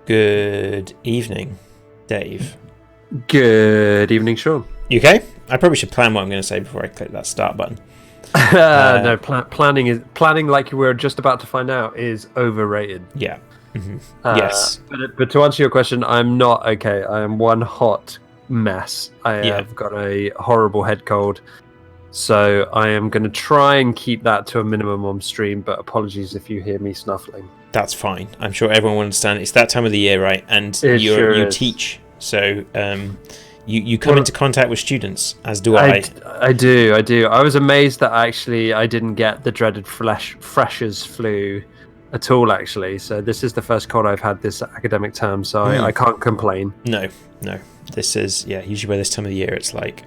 Good evening, Dave. Good evening, Sean. You okay? I probably should plan what I'm going to say before I click that start button. No, planning like we're just about to find out is overrated. Yeah. Mm-hmm. Yes. But to answer your question, I'm not okay. I am one hot mess. I have got a horrible head cold. So I am going to try and keep that to a minimum on stream, but apologies if you hear me snuffling. That's fine. I'm sure everyone will understand. It's that time of the year, right? And you teach, so you come into contact with students, as do I. I do. I was amazed that actually I didn't get the dreaded freshers flu at all, actually. So this is the first cold I've had this academic term, so I can't complain. No. This is, usually by this time of the year, it's like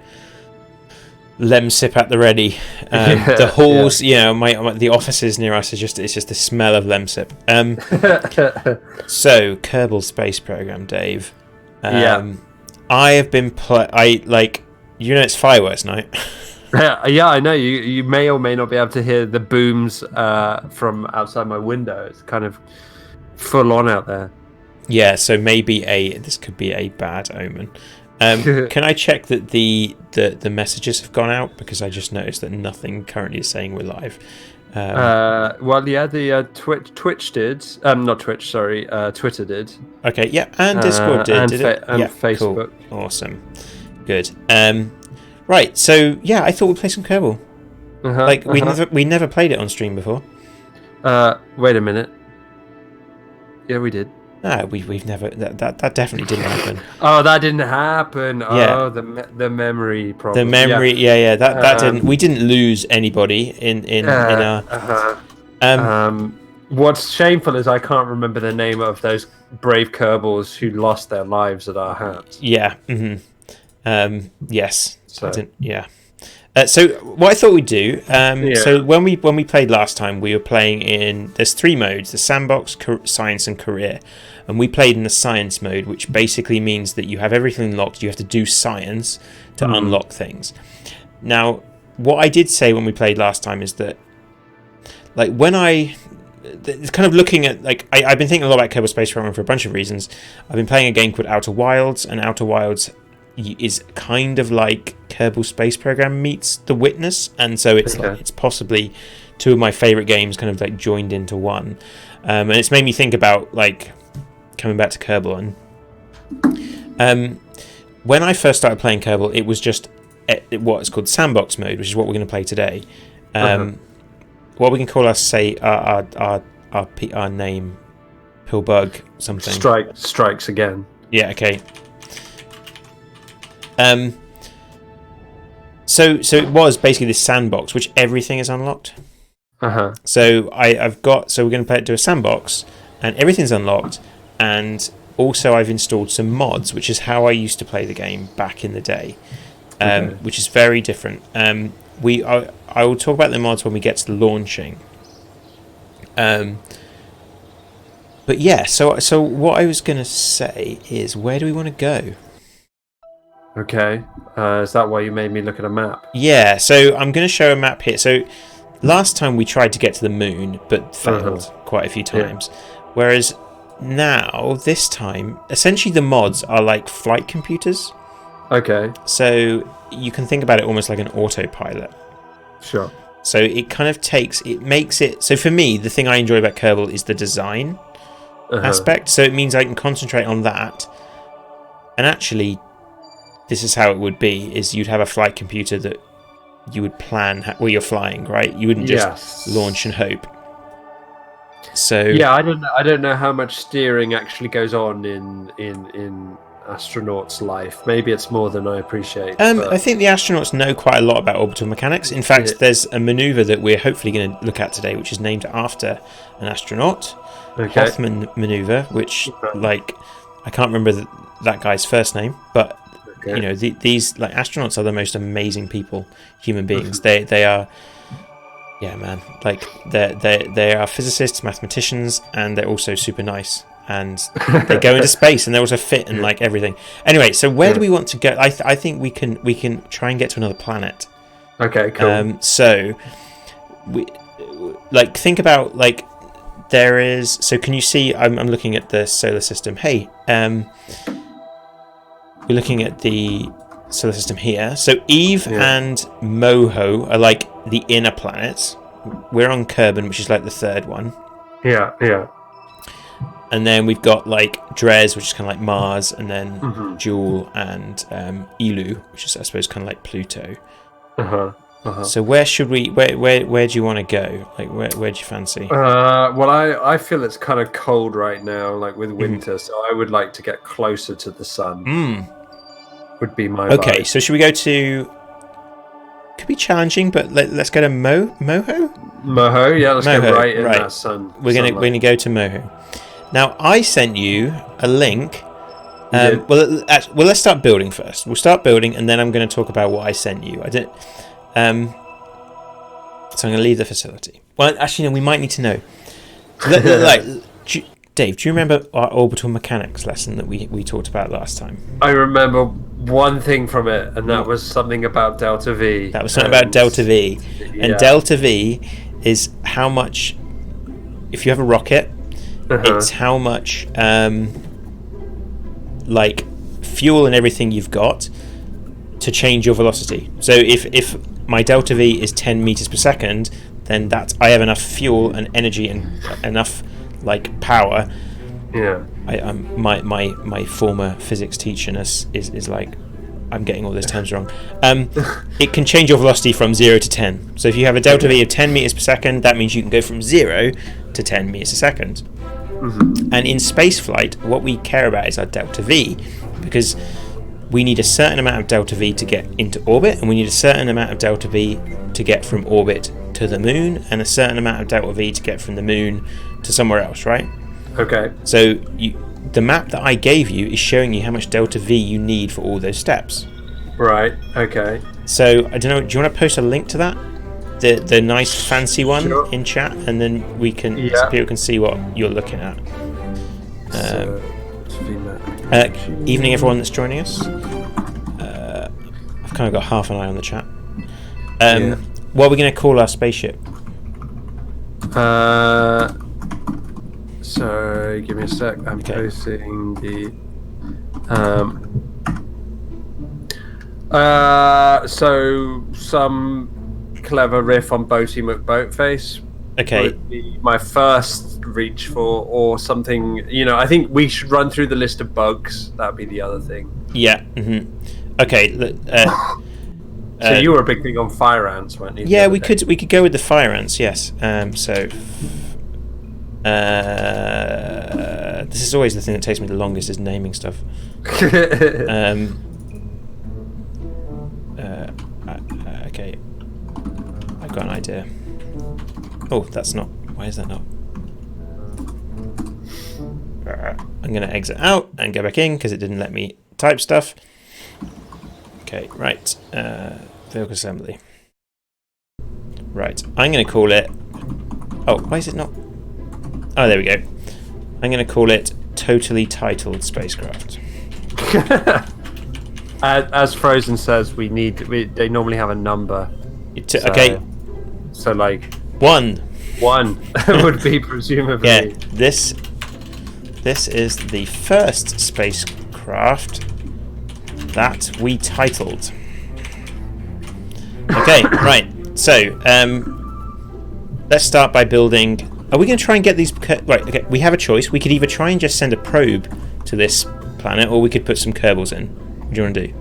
lemsip at the ready. The halls, the offices near us it's just the smell of lemsip. So Kerbal Space Program, Dave. I have been it's fireworks night. Yeah, I know. You may or may not be able to hear the booms from outside my window. It's kind of full on out there. Yeah, so maybe this could be a bad omen. Can I check that the messages have gone out, because I just noticed that nothing currently is saying we're live. The Twitch did. Not Twitch, sorry. Twitter did. Okay, yeah, and Discord did. And Facebook. Cool. Awesome, good. Right, so I thought we'd play some Kerbal. We never played it on stream before. Wait a minute. Yeah, we did. No, we've never. That definitely didn't happen. Oh, that didn't happen. Yeah. Oh, the memory problem. The memory, that didn't. We didn't lose anybody in our. What's shameful is I can't remember the name of those brave Kerbals who lost their lives at our hands. Yeah. Mm-hmm. Yes. So so what I thought we'd do. So when we played last time, we were playing in. There's 3 modes: the sandbox, science, and career. And we played in the science mode, which basically means that you have everything locked. You have to do science to unlock things. Now, what I did say when we played last time is that, it's kind of looking at, I've been thinking a lot about Kerbal Space Program for a bunch of reasons. I've been playing a game called Outer Wilds, and Outer Wilds is kind of like Kerbal Space Program meets The Witness, and so it's possibly 2 of my favorite games kind of joined into one. And it's made me think about coming back to Kerbal. And when I first started playing Kerbal, it was just what's called sandbox mode, which is what we're going to play today. What we can call our name, Pillbug something. Strikes again. Yeah. Okay. So it was basically this sandbox, which everything is unlocked. So we're going to do a sandbox, and everything's unlocked, and also I've installed some mods, which is how I used to play the game back in the day, which is very different. I will talk about the mods when we get to the launching. But yeah, so what I was going to say is, where do we want to go? Okay, is that why you made me look at a map? Yeah, so I'm going to show a map here. So last time we tried to get to the moon, but failed quite a few times. Whereas now, this time, essentially the mods are like flight computers. Okay. So you can think about it almost like an autopilot. Sure. So it kind of makes it... So for me, the thing I enjoy about Kerbal is the design aspect. So it means I can concentrate on that. And actually, this is how it would be, is you'd have a flight computer that you would plan where you're flying, right? You wouldn't just launch and hope. So yeah, I don't know how much steering actually goes on in astronauts' life. Maybe it's more than I appreciate. I think the astronauts know quite a lot about orbital mechanics. In fact, there's a maneuver that we're hopefully going to look at today, which is named after an astronaut, Hoffman maneuver, which I can't remember that guy's first name, but these astronauts are the most amazing people, human beings. They are. Yeah, man. They are physicists, mathematicians, and they're also super nice. And they go into space, and they're also fit and everything. Anyway, so where do we want to go? I think we can try and get to another planet. Okay, cool. So we think about there is. So can you see? I'm looking at the solar system. Hey, we're looking at the solar system here. So Eve and Moho are like the inner planets. We're on Kerbal, which is like the third one. Yeah. And then we've got like Dres, which is kind of like Mars, and then Joule and Elu, which is I suppose kind of like Pluto. So where should we? Where do you want to go? Like where do you fancy? Well, I feel it's kind of cold right now, like with winter. So I would like to get closer to the sun. Would be my vibe. So should we go to? Could be challenging, but let's go to Moho. Moho, yeah, let's go right in that sun. We're gonna go to Moho. Now I sent you a link. Well, let's start building first. We'll start building, and then I'm going to talk about what I sent you. So I'm going to leave the facility. Well, actually, no, we might need to know. Dave, do you remember our orbital mechanics lesson that we talked about last time? I remember one thing from it, and that was something about delta V. That was something about delta V. And delta V is how much, if you have a rocket, it's how much like fuel and everything you've got to change your velocity. So if my delta V is 10 meters per second, then I have enough fuel and energy and enough like power. Yeah. My former physics teacher is like, I'm getting all those terms wrong. It can change your velocity from 0 to 10. So if you have a delta V of 10 meters per second, that means you can go from 0 to 10 meters a second. And in spaceflight, what we care about is our delta V, because we need a certain amount of delta V to get into orbit, and we need a certain amount of delta V to get from orbit to the moon, and a certain amount of delta V to get from the moon to somewhere else, right? Okay. So the map that I gave you is showing you how much delta V you need for all those steps. Right. Okay. So I don't know. Do you want to post a link to that? The nice fancy one in chat, and then we can so people can see what you're looking at. Evening, everyone that's joining us. I've kind of got half an eye on the chat. What are we going to call our spaceship? So give me a sec. I'm posting the. So some clever riff on Boaty McBoatface. Okay. Would be my first reach for, or something. I think we should run through the list of bugs. That'd be the other thing. Yeah. Okay. So you were a big thing on fire ants, weren't you? Yeah, we could go with the fire ants. Yes. This is always the thing that takes me the longest, is naming stuff. Okay. I've got an idea. Oh, that's not. Why is that not? I'm going to exit out and go back in because it didn't let me type stuff. Okay, right. Vehicle assembly. Right. I'm going to call it. Oh, why is it not? Oh, there we go. I'm going to call it Totally Titled Spacecraft. As Frozen says, they normally have a number. Okay. So like 1 would be presumably. Yeah. This is the first spacecraft that we titled. Okay, right. So let's start by building. Are we going to try and get these? Right. Okay. We have a choice. We could either try and just send a probe to this planet, or we could put some Kerbals in. What do you want to do?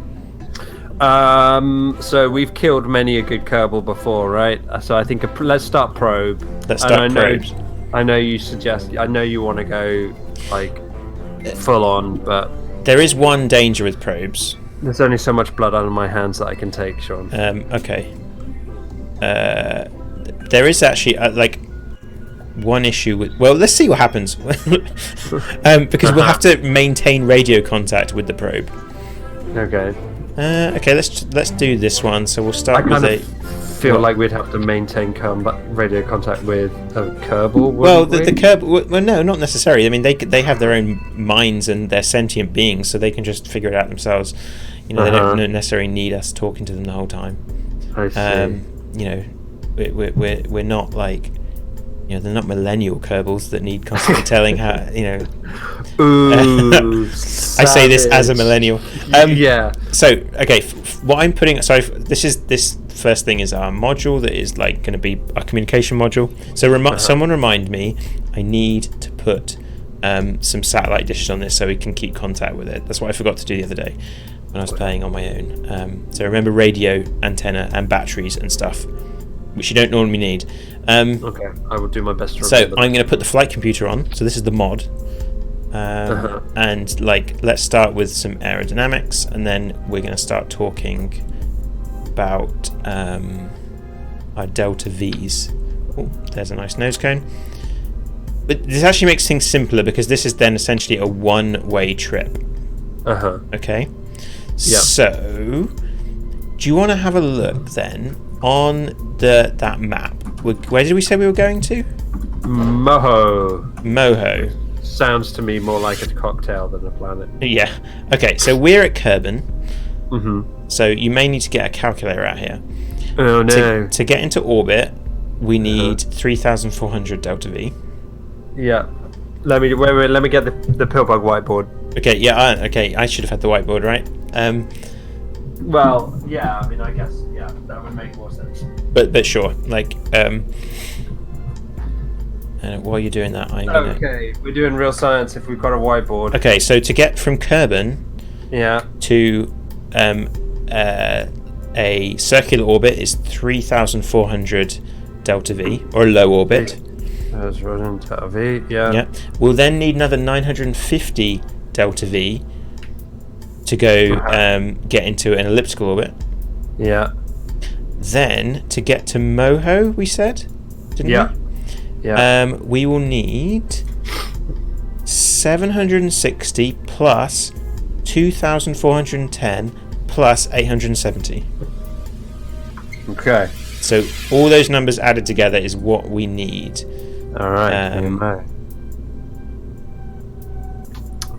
So we've killed many a good Kerbal before, right? So I think let's start probe. Let's start probes. I know you suggest. I know you want to go like full on, but there is one danger with probes. There's only so much blood on my hands that I can take, Sean. Okay. There is actually like one issue with. Well, let's see what happens. Because we'll have to maintain radio contact with the probe. Okay. Okay, let's do this one. So we'll start with a. Feel like we'd have to maintain radio contact with a Kerbal. Well, the Kerbal. Well, no, not necessarily. I mean, they have their own minds and they're sentient beings, so they can just figure it out themselves. They don't necessarily need us talking to them the whole time. I see. We're not like, You know, they're not millennial Kerbals that need constantly telling how, you know. Ooh, I say this as a millennial. Yeah. So, okay, what I'm putting... So, this first thing is our module that is, like, going to be our communication module. So, someone remind me, I need to put some satellite dishes on this so we can keep contact with it. That's what I forgot to do the other day when I was playing on my own. So, remember radio, antenna, and batteries and stuff, which you don't normally need. Okay, I will do my best to So remember I'm going to put the flight computer on. So this is the mod. And like, let's start with some aerodynamics, and then we're going to start talking about our delta V's. Oh, there's a nice nose cone. But this actually makes things simpler because this is then essentially a one-way trip. Okay. Yep. So, do you want to have a look then on that map? Where did we say we were going to? Moho. Sounds to me more like a cocktail than a planet. Yeah. Okay, so we're at Kerbin. So you may need to get a calculator out here. Oh no. To get into orbit, we need 3,400 delta V. Yeah. Let me get the Pillbug whiteboard. Okay, yeah, okay, I should have had the whiteboard, right? Well, yeah, I mean, I guess, yeah, that would make more sense. But sure, like, while you're doing that, I'm gonna... Okay, we're doing real science if we've got a whiteboard. Okay, so to get from Kerbin to a circular orbit is 3,400 delta V, or a low orbit. That's running delta V, yeah. We'll then need another 950 delta V to go get into an elliptical orbit. Yeah. Then to get to Moho, we said, didn't we? Yeah. We will need 760 plus 2,410 plus 870. Okay. So all those numbers added together is what we need. All right.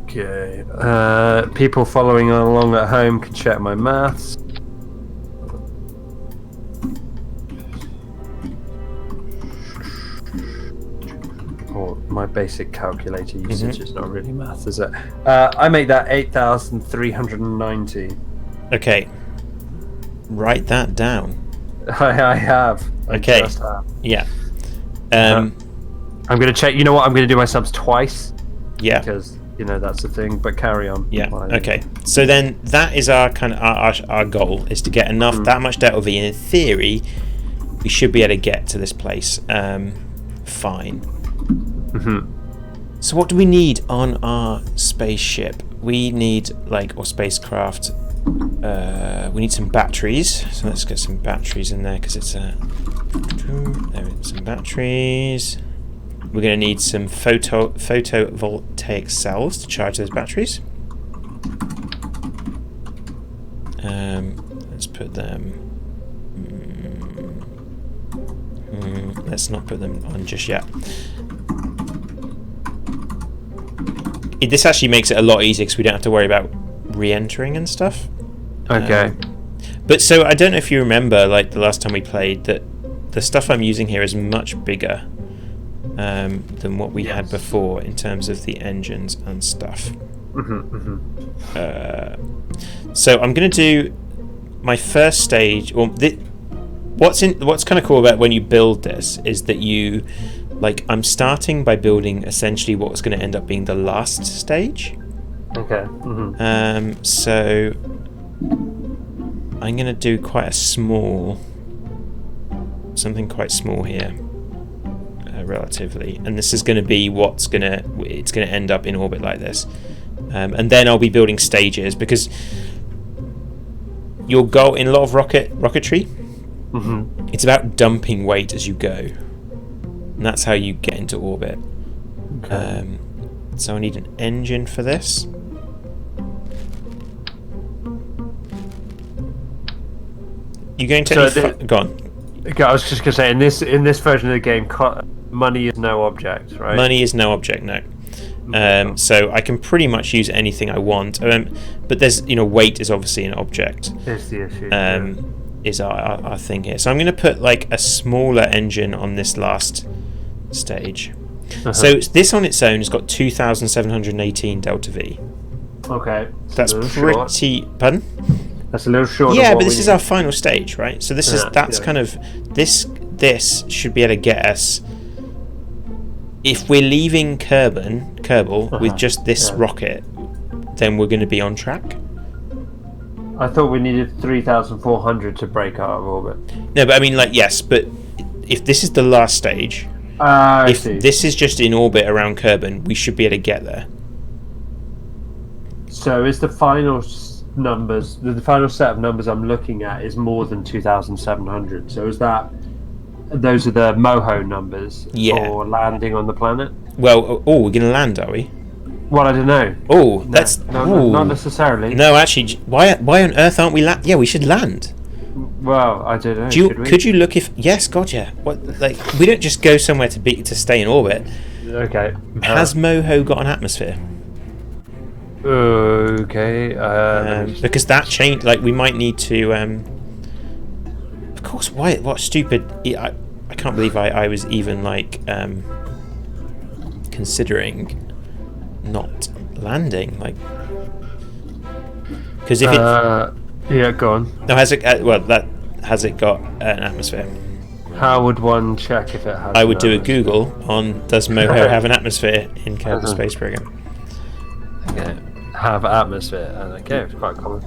Okay. People following along at home can check my maths. Or my basic calculator usage is not really math, is it? I make that 8,390. Okay. Write that down. I have. Okay. I just have. Yeah. I'm going to check. You know what? I'm going to do my subs twice. Yeah. Because, you know, that's the thing. But carry on. Yeah. Okay. So then that is our kind of our goal is to get enough that much delta V, and in theory, we should be able to get to this place. Fine. So what do we need on our spaceship? We need or spacecraft. We need some batteries. So let's get some batteries in there because it's there. Some batteries. We're going to need some photovoltaic cells to charge those batteries. Let's put them. Let's not put them on just yet. This actually makes it a lot easier because we don't have to worry about re-entering and stuff. Okay. But so I don't know if you remember, like the last time we played, that the stuff I'm using here is much bigger than what we had before in terms of the engines and stuff. So I'm going to do my first stage. Or what's kind of cool about when you build this is that you. I'm starting by building essentially what's going to end up being the last stage. Okay. So I'm going to do something quite small here, relatively, and this is going to be it's going to end up in orbit like this, and then I'll be building stages because your goal in a lot of rocketry, it's about dumping weight as you go. And that's how you get into orbit. Okay. So I need an engine for this. You going to go on? Okay, I was just going to say in this version of the game, money is no object, right? Money is no object, no. So I can pretty much use anything I want. But there's weight is obviously an object. It's the issue. Is our thing here. So I'm going to put a smaller engine on this last stage. So this on its own has got 2,718 delta V. Okay. That's pretty... Pardon? That's a little short. Yeah, but this is our final stage, right? So kind of... This should be able to get us... If we're leaving Kerbal with just this rocket, then we're going to be on track. I thought we needed 3,400 to break out of orbit. No, but I mean, like, yes, but if this is the last stage, if this is just in orbit around Kerbal, we should be able to get there. So is the final numbers, the final set of numbers I'm looking at is more than 2,700. So is that, those are the MOHO numbers for landing on the planet? Well, we're going to land, are we? Well, I don't know. Not necessarily. No, actually, why on earth aren't we land? Yeah, we should land. Well, I don't know. Could you look if... Yes, God, yeah. What, like, we don't just go somewhere to stay in orbit. Okay. Has MOHO got an atmosphere? Okay. Because that changed... Like, we might need to... Of course, why? What stupid... I can't believe I was even, like, considering not landing. Like... Because if it... yeah, go on. No, has it... has it got an atmosphere? How would one check if it has? I would do a Google on does MOHO have an atmosphere in Kerbal Space Program. Okay. Have atmosphere. Okay, it's quite common.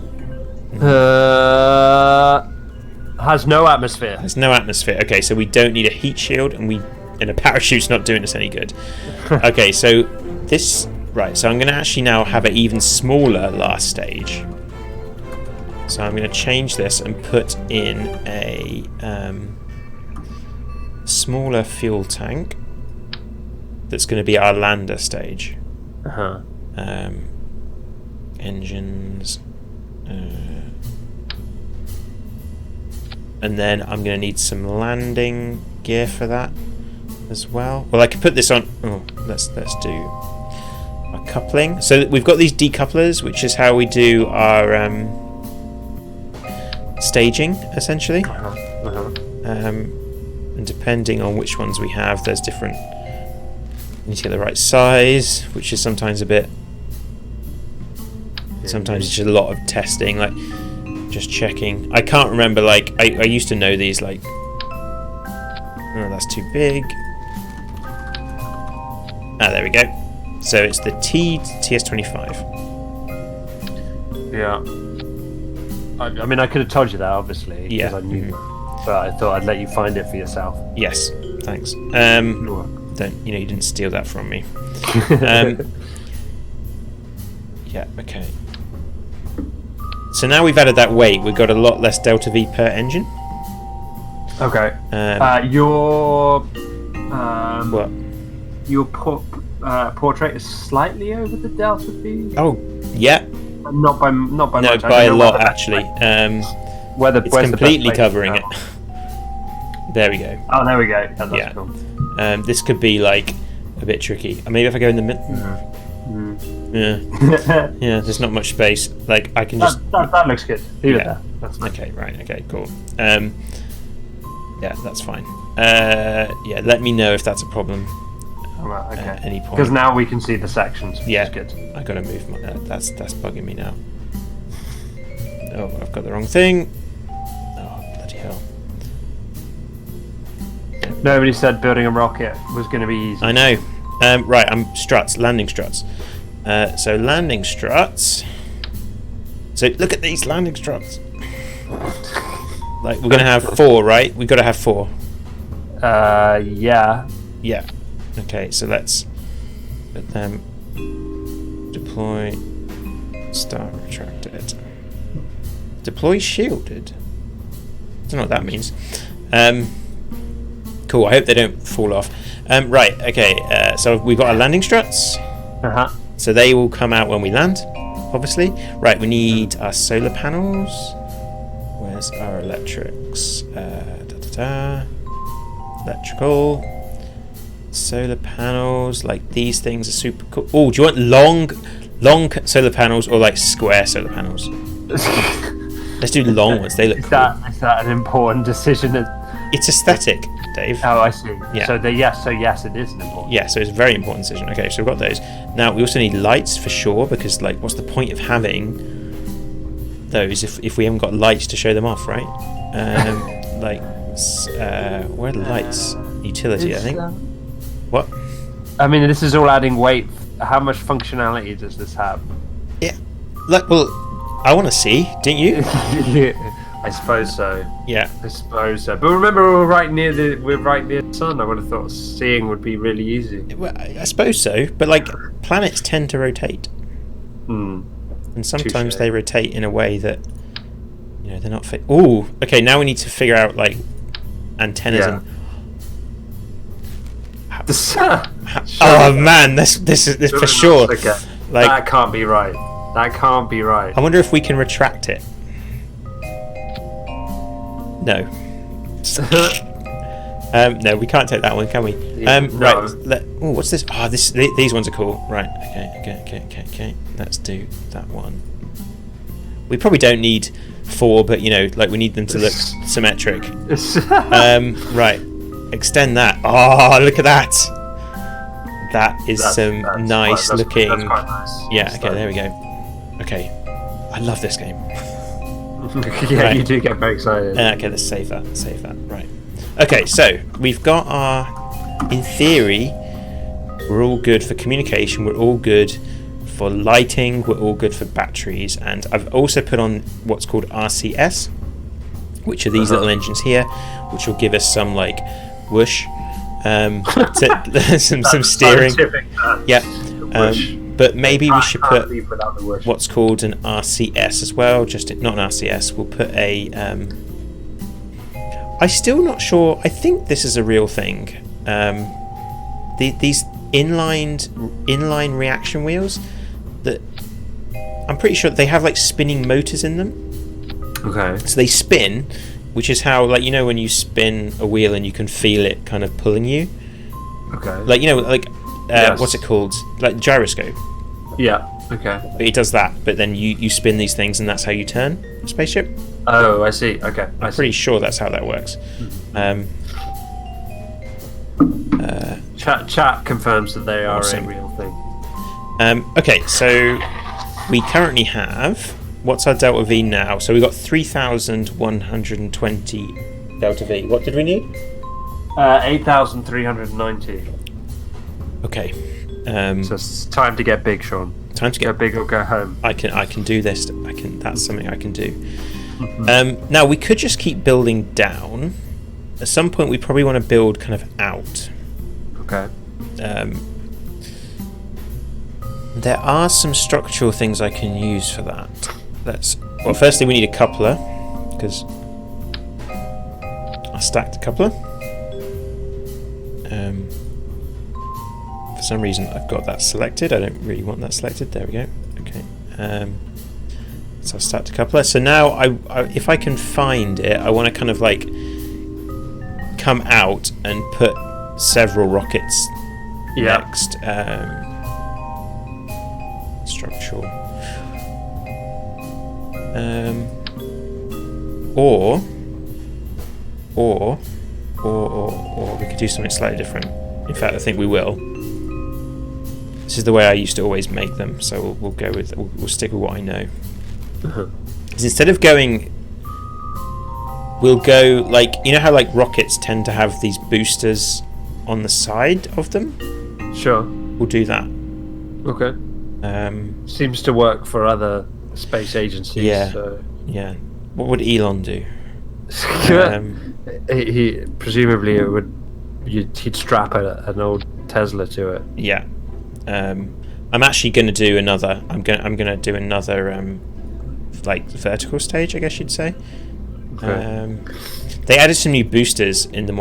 Has no atmosphere. Has no atmosphere. Okay, so we don't need a heat shield, and a parachute's not doing us any good. Okay, so this... Right, so I'm going to actually now have an even smaller last stage. So I'm going to change this and put in a smaller fuel tank that's going to be our lander stage. Engines. And then I'm going to need some landing gear for that as well. Well, I could put this on... Oh, let's do our coupling. So we've got these decouplers, which is how we do our... staging, essentially. And depending on which ones we have, there's different... You need to get the right size, which is sometimes a bit... Sometimes it's just a lot of testing, like just checking. I can't remember, like, I used to know these, like... Oh, that's too big. Ah, there we go. So it's the TS25. Yeah. I mean, I could have told you that, obviously, because I knew, but I thought I'd let you find it for yourself. Yes, thanks. You didn't steal that from me. Yeah, okay. So now we've added that weight, we've got a lot less delta V per engine. Okay. Your what? Your portrait is slightly over the delta V. Oh, yeah. Not by much. No, by a lot, actually. It's completely covering it. There we go. Oh, there we go. That's cool. This could be, like, a bit tricky. Maybe if I go in the middle... Yeah. Yeah, there's not much space. Like, I can just... That looks good. Leave it there. That's fine. Okay, right. Okay, cool. Yeah, that's fine. Yeah, let me know if that's a problem. Right, okay. At any point. Because now we can see the sections, which is good. I gotta move my... that's bugging me now. Oh, I've got the wrong thing. Oh, bloody hell. Nobody said building a rocket was going to be easy. I know. Right, landing struts. So landing struts. So look at these landing struts. Like, we're going to have 4, right? We've got to have 4. Yeah. Yeah. Okay, so let's put them... Deploy... Start retracted. Deploy shielded? I don't know what that means. Cool, I hope they don't fall off. Right, okay, so we've got our landing struts. So they will come out when we land, obviously. Right, we need our solar panels. Where's our electrics? Electrical. Solar panels, like these things are super cool. Oh, do you want long solar panels or like square solar panels? Let's do long ones. They look cool. Is that an important decision? It's aesthetic. Dave. Oh, I see. Yeah. So yes, it is an important. Yeah, so it's a very important decision. Okay, so we've got those. Now we also need lights for sure, because like, what's the point of having those if we haven't got lights to show them off, right? Like, where are the lights? Utility, I think. What? I mean, this is all adding weight. How much functionality does this have? Yeah. Like, well, I want to see, didn't you? I suppose so. Yeah. I suppose so. But remember, we're right near the sun. I would have thought seeing would be really easy. Well, I suppose so, but like, planets tend to rotate, and sometimes they rotate in a way that, you know, they're not fit. Oh, okay. Now we need to figure out like antennas and. Oh man, this is for sure. Okay. Like, that can't be right. That can't be right. I wonder if we can retract it. No. No, we can't take that one, can we? No. Right. Oh, what's this? Oh, these ones are cool. Right. Okay. Let's do that one. We probably don't need 4, but you know, like, we need them to look symmetric. Right. Extend that. Oh, look at that. That is nice looking. That's quite nice. Yeah. Okay. There we go. Okay. I love this game. Yeah, right. You do get very excited. Okay, let's save that. Right. Okay, so we've got in theory, we're all good for communication, we're all good for lighting, we're all good for batteries, and I've also put on what's called RCS, which are these little engines here, which will give us some like whoosh, some steering. Yeah. But maybe we should put what's called an RCS as well. Just not an RCS. We'll put a. I'm still not sure. I think this is a real thing. These inline reaction wheels that I'm pretty sure they have like spinning motors in them. Okay. So they spin, which is how, like, you know, when you spin a wheel and you can feel it kind of pulling you. Okay. Like, you know, like. Yes. What's it called? Like gyroscope. Yeah. Okay. It does that, but then you spin these things, and that's how you turn a spaceship. Oh, I see. Okay. I'm pretty sure that's how that works. Chat confirms that they are awesome. a real thing. Okay, so we currently have, what's our delta V now? So we've got 3,120 delta V. What did we need? 8,390. Okay. So it's time to get big, Sean. Time to get big or go home. I can do this. That's something I can do. Now we could just keep building down. At some point, we probably want to build kind of out. Okay. There are some structural things I can use for that. Well, firstly, we need a coupler, because I stacked a coupler. For some reason, I've got that selected. I don't really want that selected. There we go. Okay. So I've stacked a coupler. So now, I if I can find it, I want to kind of like come out and put several rockets next. Structural. Or we could do something slightly different. In fact, I think we will. This is the way I used to always make them, so we'll stick with what I know. Is instead of going, we'll go like, you know how like rockets tend to have these boosters on the side of them? Sure. We'll do that. Okay. Seems to work for other space agencies. Yeah. So. Yeah. What would Elon do? He presumably he'd strap an old Tesla to it. Yeah. I'm actually going to do another. I'm going to do another like vertical stage, I guess you'd say. Okay. They added some new boosters in the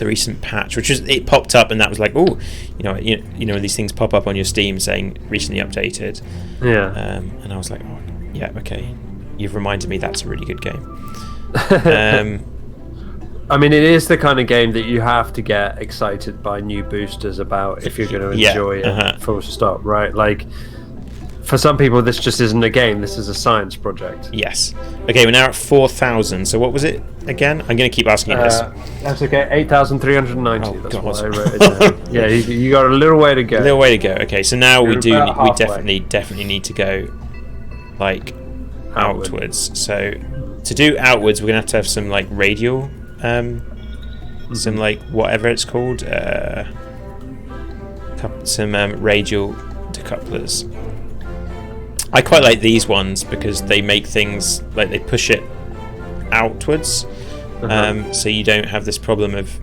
recent patch, which was, it popped up and that was like, oh, you know these things pop up on your Steam saying recently updated. Yeah. And I was like, oh yeah, okay, you've reminded me that's a really good game. I mean, it is the kind of game that you have to get excited by new boosters about if you're going to enjoy it. Full stop, right? Like, For some people, this just isn't a game. This is a science project. Yes. Okay, we're now at 4,000. So what was it again? I'm going to keep asking you this. That's okay. 8,390. Oh, that's God. what I wrote it down. Yeah, you got a little way to go. A little way to go. Okay, so now we halfway. definitely need to go like outwards. So to do outwards, we're going to have some like radial, some like whatever it's called, some radial decouplers. I quite like these ones because they make things like they push it outwards, so you don't have this problem of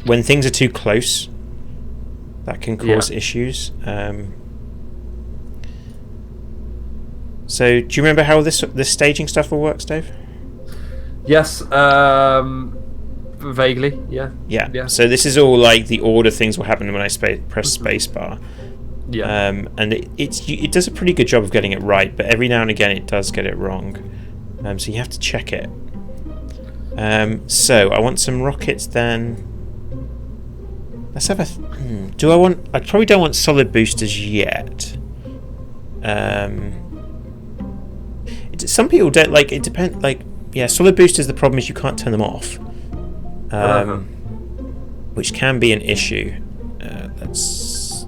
when things are too close, that can cause issues. So do you remember how this staging stuff all works, Dave? Yes, vaguely, yeah. So this is all like the order things will happen when I press spacebar. Yeah. And it does a pretty good job of getting it right, but every now and again it does get it wrong. So you have to check it. So I want some rockets then. Let's have a. I probably don't want solid boosters yet. Some people don't like. It depends. Like, yeah, solid boosters. The problem is you can't turn them off, which can be an issue. Let's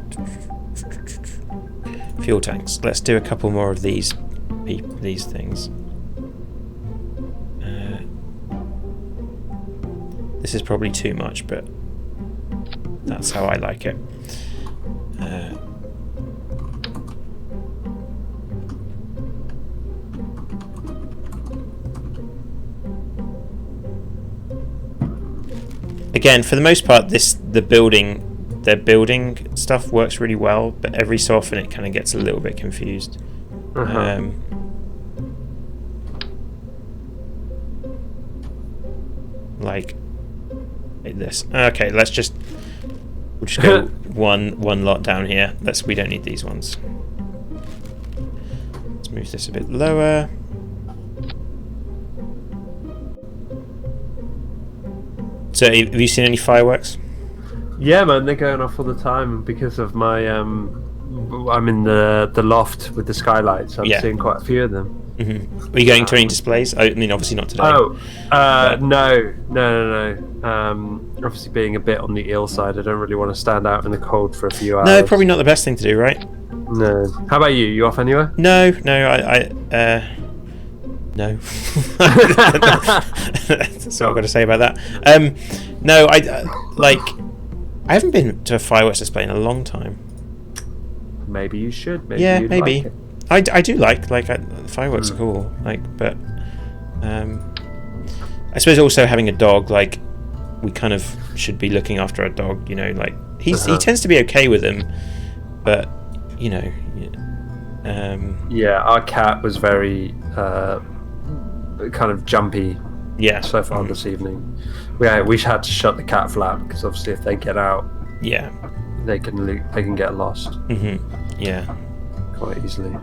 fuel tanks. Let's do a couple more of these things. This is probably too much, but that's how I like it. Again, for the most part, their building stuff works really well, but every so often it kind of gets a little bit confused. Like this. Okay, we'll just go one lot down here. We don't need these ones. Let's move this a bit lower. So, have you seen any fireworks? Yeah, man, they're going off all the time because of my. I'm in the loft with the skylights. So I'm seeing quite a few of them. Mm-hmm. Are you going to any displays? I mean, obviously not today. No. Obviously, being a bit on the ill side, I don't really want to stand out in the cold for a few hours. No, probably not the best thing to do, right? No. How about you? You off anywhere? No. No. That's all I've got to say about that. No, I haven't been to a fireworks display in a long time. Maybe you should. Maybe. Like I do like fireworks are cool. But I suppose also having a dog, like we kind of should be looking after our dog. You know, like he tends to be okay with them, but you know. Yeah, our cat was very kind of jumpy. Yeah. So far this evening, we had to shut the cat flap because obviously if they get out, they can get lost. Mm-hmm. Yeah. Quite easily.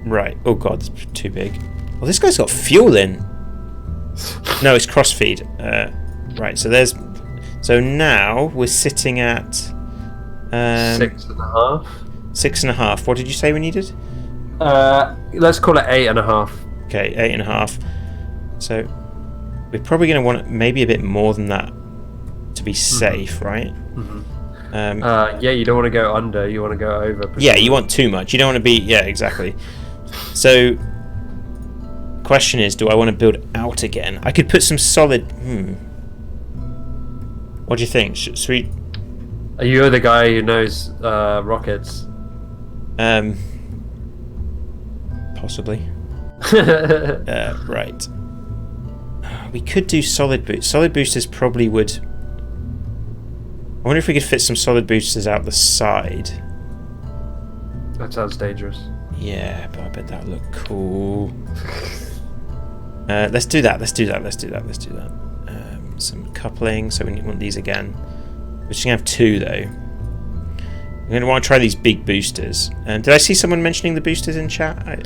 Right. Oh god, it's too big. Well, this guy's got fuel in. No, it's crossfeed. Right. So now we're sitting at 6.5. 6.5. What did you say we needed? Let's call it 8.5. Okay, 8.5. So we're probably going to want maybe a bit more than that to be safe, right? Yeah, you don't want to go under. You want to go over. Yeah, you want too much. You don't want to be. Yeah, exactly. So, question is, do I want to build out again? I could put some solid. What do you think? Should we? Are you the guy who knows rockets? Possibly. Right. We could do solid boost. Solid boosters probably would. I wonder if we could fit some solid boosters out the side. That sounds dangerous. Yeah, but I bet that would look cool. Let's do that. Some coupling. So we want these again. We're just gonna have two though. I'm gonna want to try these big boosters. Did I see someone mentioning the boosters in chat?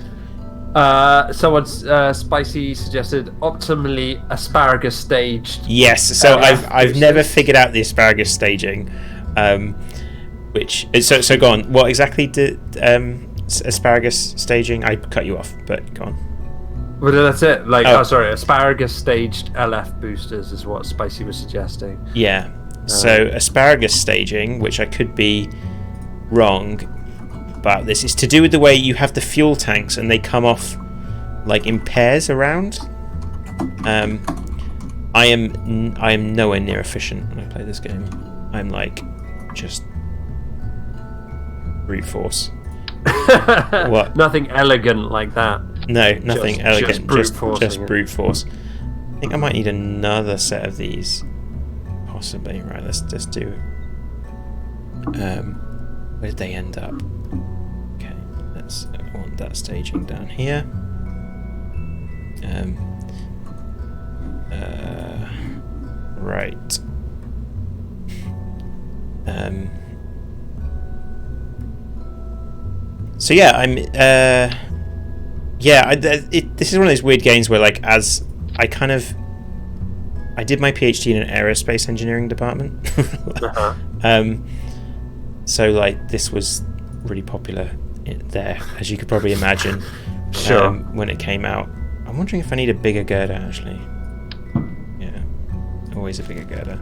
Someone's spicy suggested optimally asparagus staged. Yes, so I've never figured out the asparagus staging. which so go on. What exactly did asparagus staging? I cut you off, but go on. Well, that's it. Like, sorry, asparagus staged LF boosters is what Spicy was suggesting. Yeah. So asparagus staging, which I could be wrong about this, is to do with the way you have the fuel tanks and they come off like in pairs around. I am nowhere near efficient when I play this game. I'm like just brute force. What? Nothing elegant like that. No, nothing elegant. Just brute force. I think I might need another set of these. Possibly. Right, let's just do. Where did they end up? Okay, I want that staging down here. Right. So yeah, this is one of those weird games where, like, as I did my PhD in an aerospace engineering department. So like this was really popular there, as you could probably imagine. Sure. When it came out. I'm wondering if I need a bigger girder, actually. Yeah, always a bigger girder.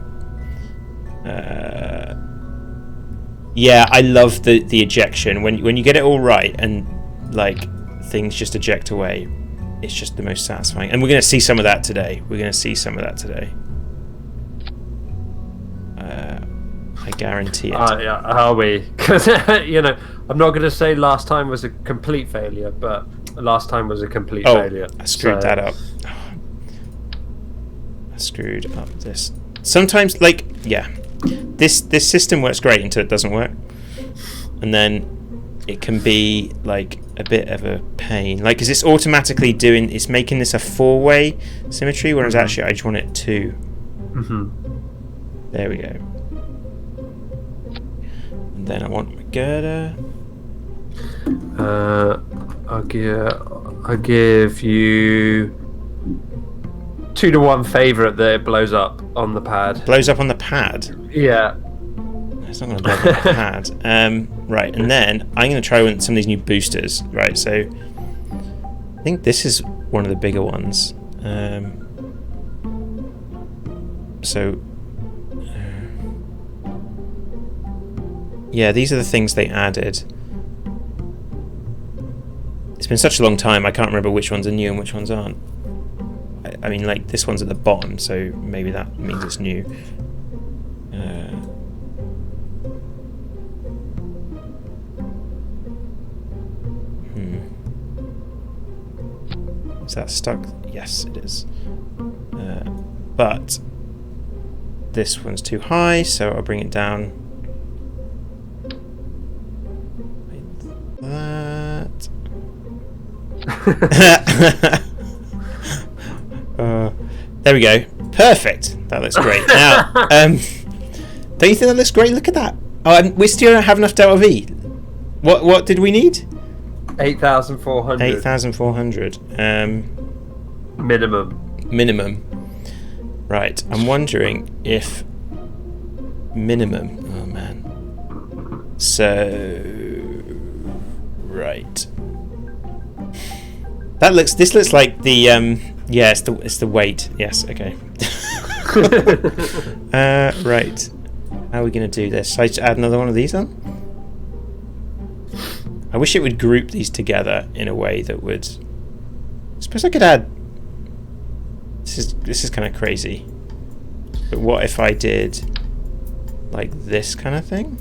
Yeah, I love the ejection when you get it all right and like things just eject away. It's just the most satisfying, and we're going to see some of that today. I guarantee it. Yeah, are we? Because I'm not going to say last time was a complete failure, but last time was a complete failure. I screwed that up. I screwed up this. Sometimes, like, yeah, this system works great until it doesn't work, and then it can be like a bit of a pain. Like, because it's automatically it's making this a 4-way symmetry, whereas actually I just want it 2. There we go. And then I want my girder. I'll give you 2-to-1 favourite that it blows up on the pad. Blows up on the pad? Yeah. It's not going to blow up on the pad. Right, and then I'm going to try some of these new boosters. Right, so I think this is one of the bigger ones. Yeah, these are the things they added. It's been such a long time, I can't remember which ones are new and which ones aren't. I mean, like, this one's at the bottom, so maybe that means it's new. Is that stuck? Yes, it is. But this one's too high, so I'll bring it down. Like that. There we go. Perfect. That looks great. Now, don't you think that looks great? Look at that. Oh, we still don't have enough Delta V. What did we need? 8,400. 8,400. Minimum. Right. I'm wondering if minimum. Oh man. So right. This looks like the yeah, it's the weight. Yes. Okay. Right. How are we going to do this? Should I just add another one of these on? I wish it would group these together in a way that would. I suppose I could add. This is kind of crazy. But what if I did like this kind of thing?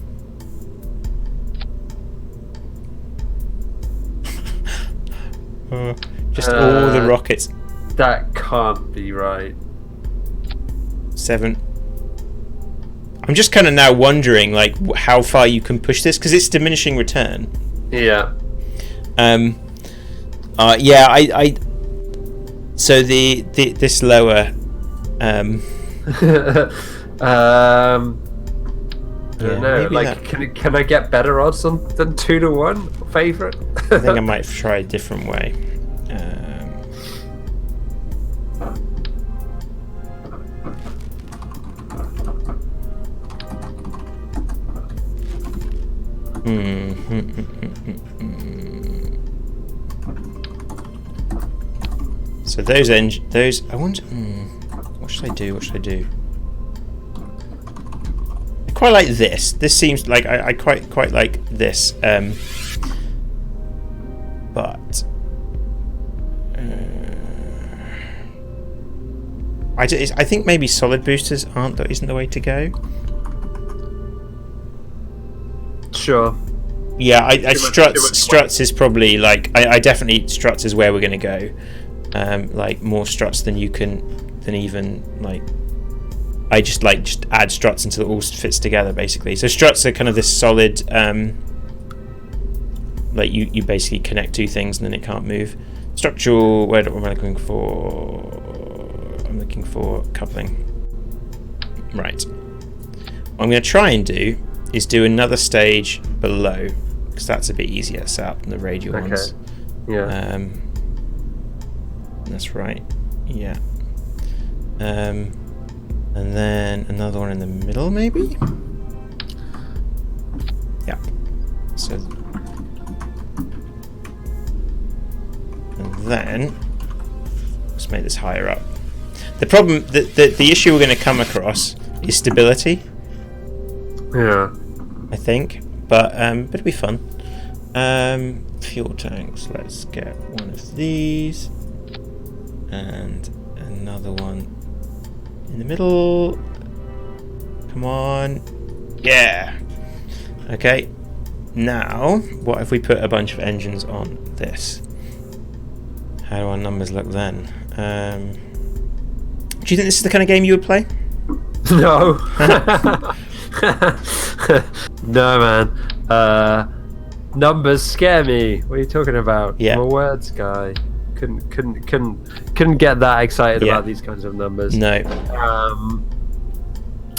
Just all the rockets. That can't be right. 7. I'm just kind of now wondering, like, how far you can push this, because it's diminishing return. Yeah. Yeah. I. So this lower. I don't know. Like, can I get better odds than 2-to-1 favorite? I think I might try a different way. So those I wonder. What should I do? I quite like this. This seems like I quite like this. But I think maybe solid boosters isn't the way to go. Sure. Yeah, struts is probably like I definitely struts is where we're going to go. Like more struts than even like I just add struts until it all fits together basically. So struts are kind of this solid like you basically connect two things and then it can't move. Structural, what am I looking for? I'm looking for coupling. Right. What I'm going to try and do is do another stage below because that's a bit easier to set up than the radial ones. Yeah. That's right. Yeah. And then another one in the middle, maybe? Yeah. So. And then let's make this higher up. The problem, the issue we're going to come across is stability. Yeah. I think, but it'll be fun. Fuel tanks. Let's get one of these. And another one in the middle. Come on. Yeah. Okay. Now, what if we put a bunch of engines on this? How do our numbers look then? Do you think this is the kind of game you would play? No. No, man. Numbers scare me. What are you talking about? Yeah. I'm a words guy. Couldn't get that excited about these kinds of numbers. No.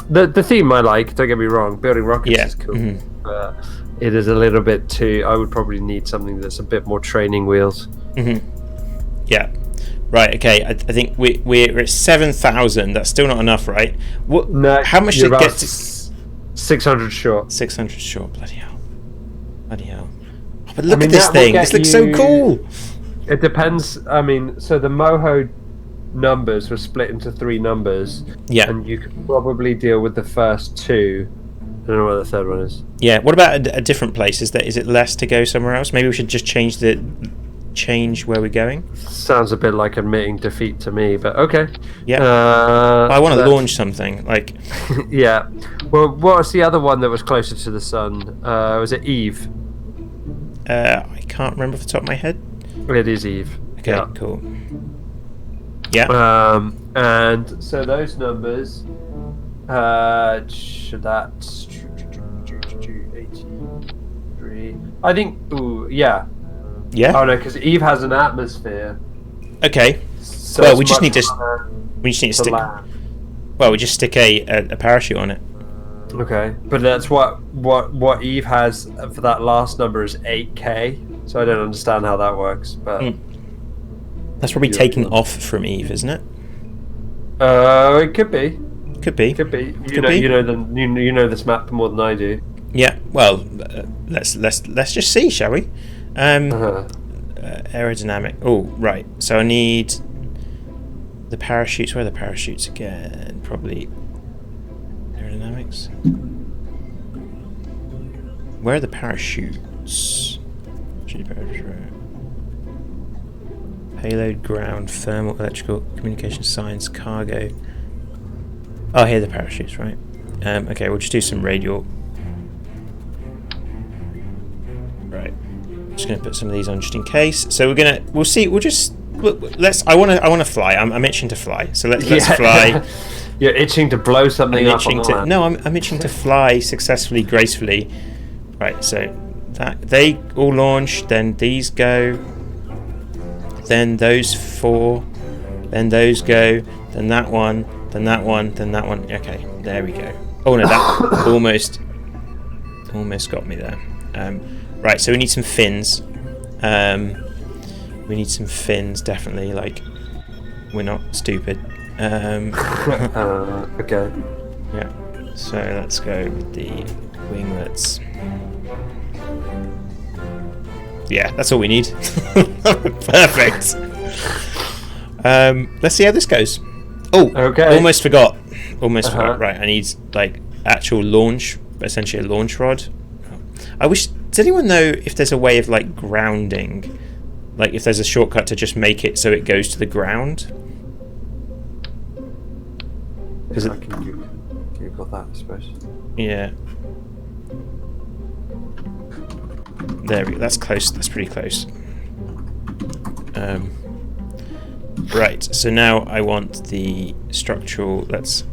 The theme I like. Don't get me wrong. Building rockets is cool. Mm-hmm. But it is a little bit too. I would probably need something that's a bit more training wheels. Mm-hmm. Yeah. Right. Okay. I think we're at 7,000. That's still not enough, right? What? No. How much did it get to? 600 short. 600 short. Bloody hell. Oh, but look at this thing. This looks so cool. It depends. I mean, so the Moho numbers were split into 3 numbers. Yeah. And you could probably deal with the first 2. I don't know what the third one is. Yeah. What about a different place? Is it less to go somewhere else? Maybe we should just change where we're going. Sounds a bit like admitting defeat to me, but okay. Yeah. I want to launch something like. Yeah. Well, what was the other one that was closer to the sun? Was it Eve? I can't remember off the top of my head. It is Eve. Okay. Yeah. Cool. Yeah. And so those numbers. Should that 83? I think. Ooh, yeah. Yeah. Oh no, because Eve has an atmosphere. Okay. So well, we just need to stick. Land. Well, we just stick a parachute on it. Okay, but that's what Eve has for that last number is 8K. So I don't understand how that works, but that's probably taking off from Eve, isn't it? It could be. Could be. You know this map more than I do. Yeah. Well, let's just see, shall we? Aerodynamic. Oh, right. So I need the parachutes. Where are the parachutes again? Probably aerodynamics. Where are the parachutes? Payload, ground, thermal, electrical, communication, science, cargo. Oh, here are the parachutes, right? Okay, we'll just do some radial. Right. Just going to put some of these on just in case. So we'll see. I want to fly. I'm itching to fly. So let's fly. You're itching to blow something up on the land. No, I'm itching to fly successfully, gracefully. Right. So that they all launch. Then these go. Then those 4. Then those go. Then that one. Then that one. Then that one. Okay. There we go. Oh no, that almost got me there. Right, so we need some fins. We need some fins, definitely. Like, we're not stupid. Okay. Yeah. So let's go with the winglets. Yeah, that's all we need. Perfect. Let's see how this goes. Oh, okay. Almost forgot. Right, I need like actual launch, essentially a launch rod. I wish. Does anyone know if there's a way of like grounding? Like if there's a shortcut to just make it so it goes to the ground? Because I can Google that, I suppose. Yeah. There we go. That's close. That's pretty close. Right. So now I want the structural. Let's.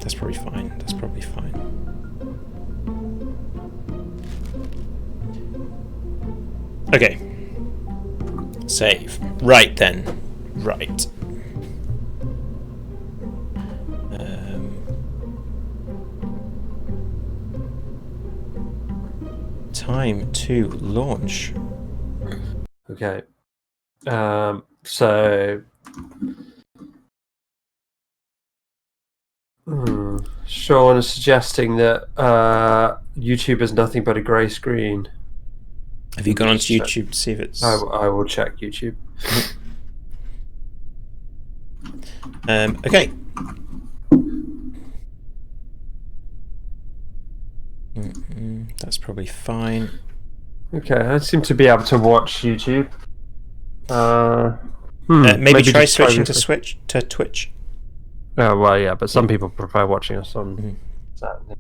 That's probably fine. That's probably fine. Okay. Save. Right then. Right. Time to launch. Okay. So. Sean is suggesting that YouTube is nothing but a grey screen. Have you gone onto YouTube to see if it's... I will check YouTube. Okay. That's probably fine. Okay, I seem to be able to watch YouTube. Maybe try switching to Twitch. Oh, well, yeah, but some people prefer watching us on Saturday.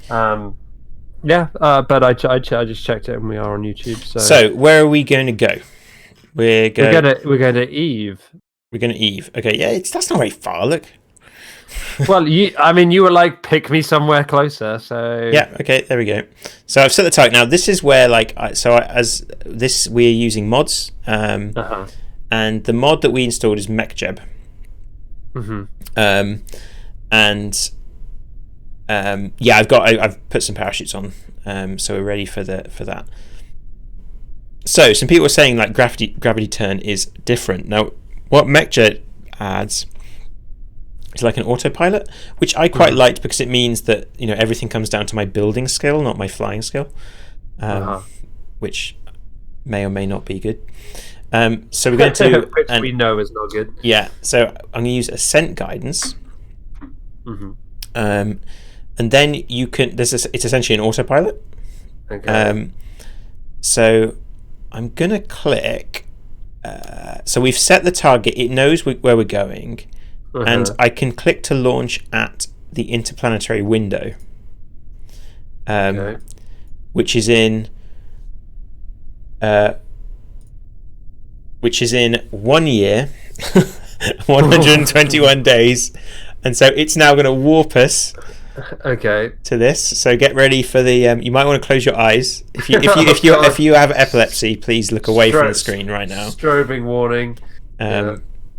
But I just checked it and we are on YouTube. So where are we going to go? We're going to Eve. We're going to Eve. Okay, yeah, that's not very far. Look. Well, you were like, pick me somewhere closer. So yeah, okay, there we go. So I've set the target now. This is where we're using mods, and the mod that we installed is MechJeb. I've put some parachutes on, so we're ready for that. So some people are saying like gravity turn is different. Now, what MechJeb adds is like an autopilot, which I quite liked because it means that everything comes down to my building skill, not my flying skill, which may or may not be good. So we're going to which we know is not good. Yeah, so I'm going to use ascent guidance, and then you can. It's essentially an autopilot. Okay. So I'm going to click. So we've set the target. It knows where we're going, and I can click to launch at the interplanetary window, which is in 1 year, 121 days, and so it's now going to warp us. Okay. To this, so get ready for the. You might want to close your eyes if you have epilepsy. Please look away from the screen right now. Strobing warning.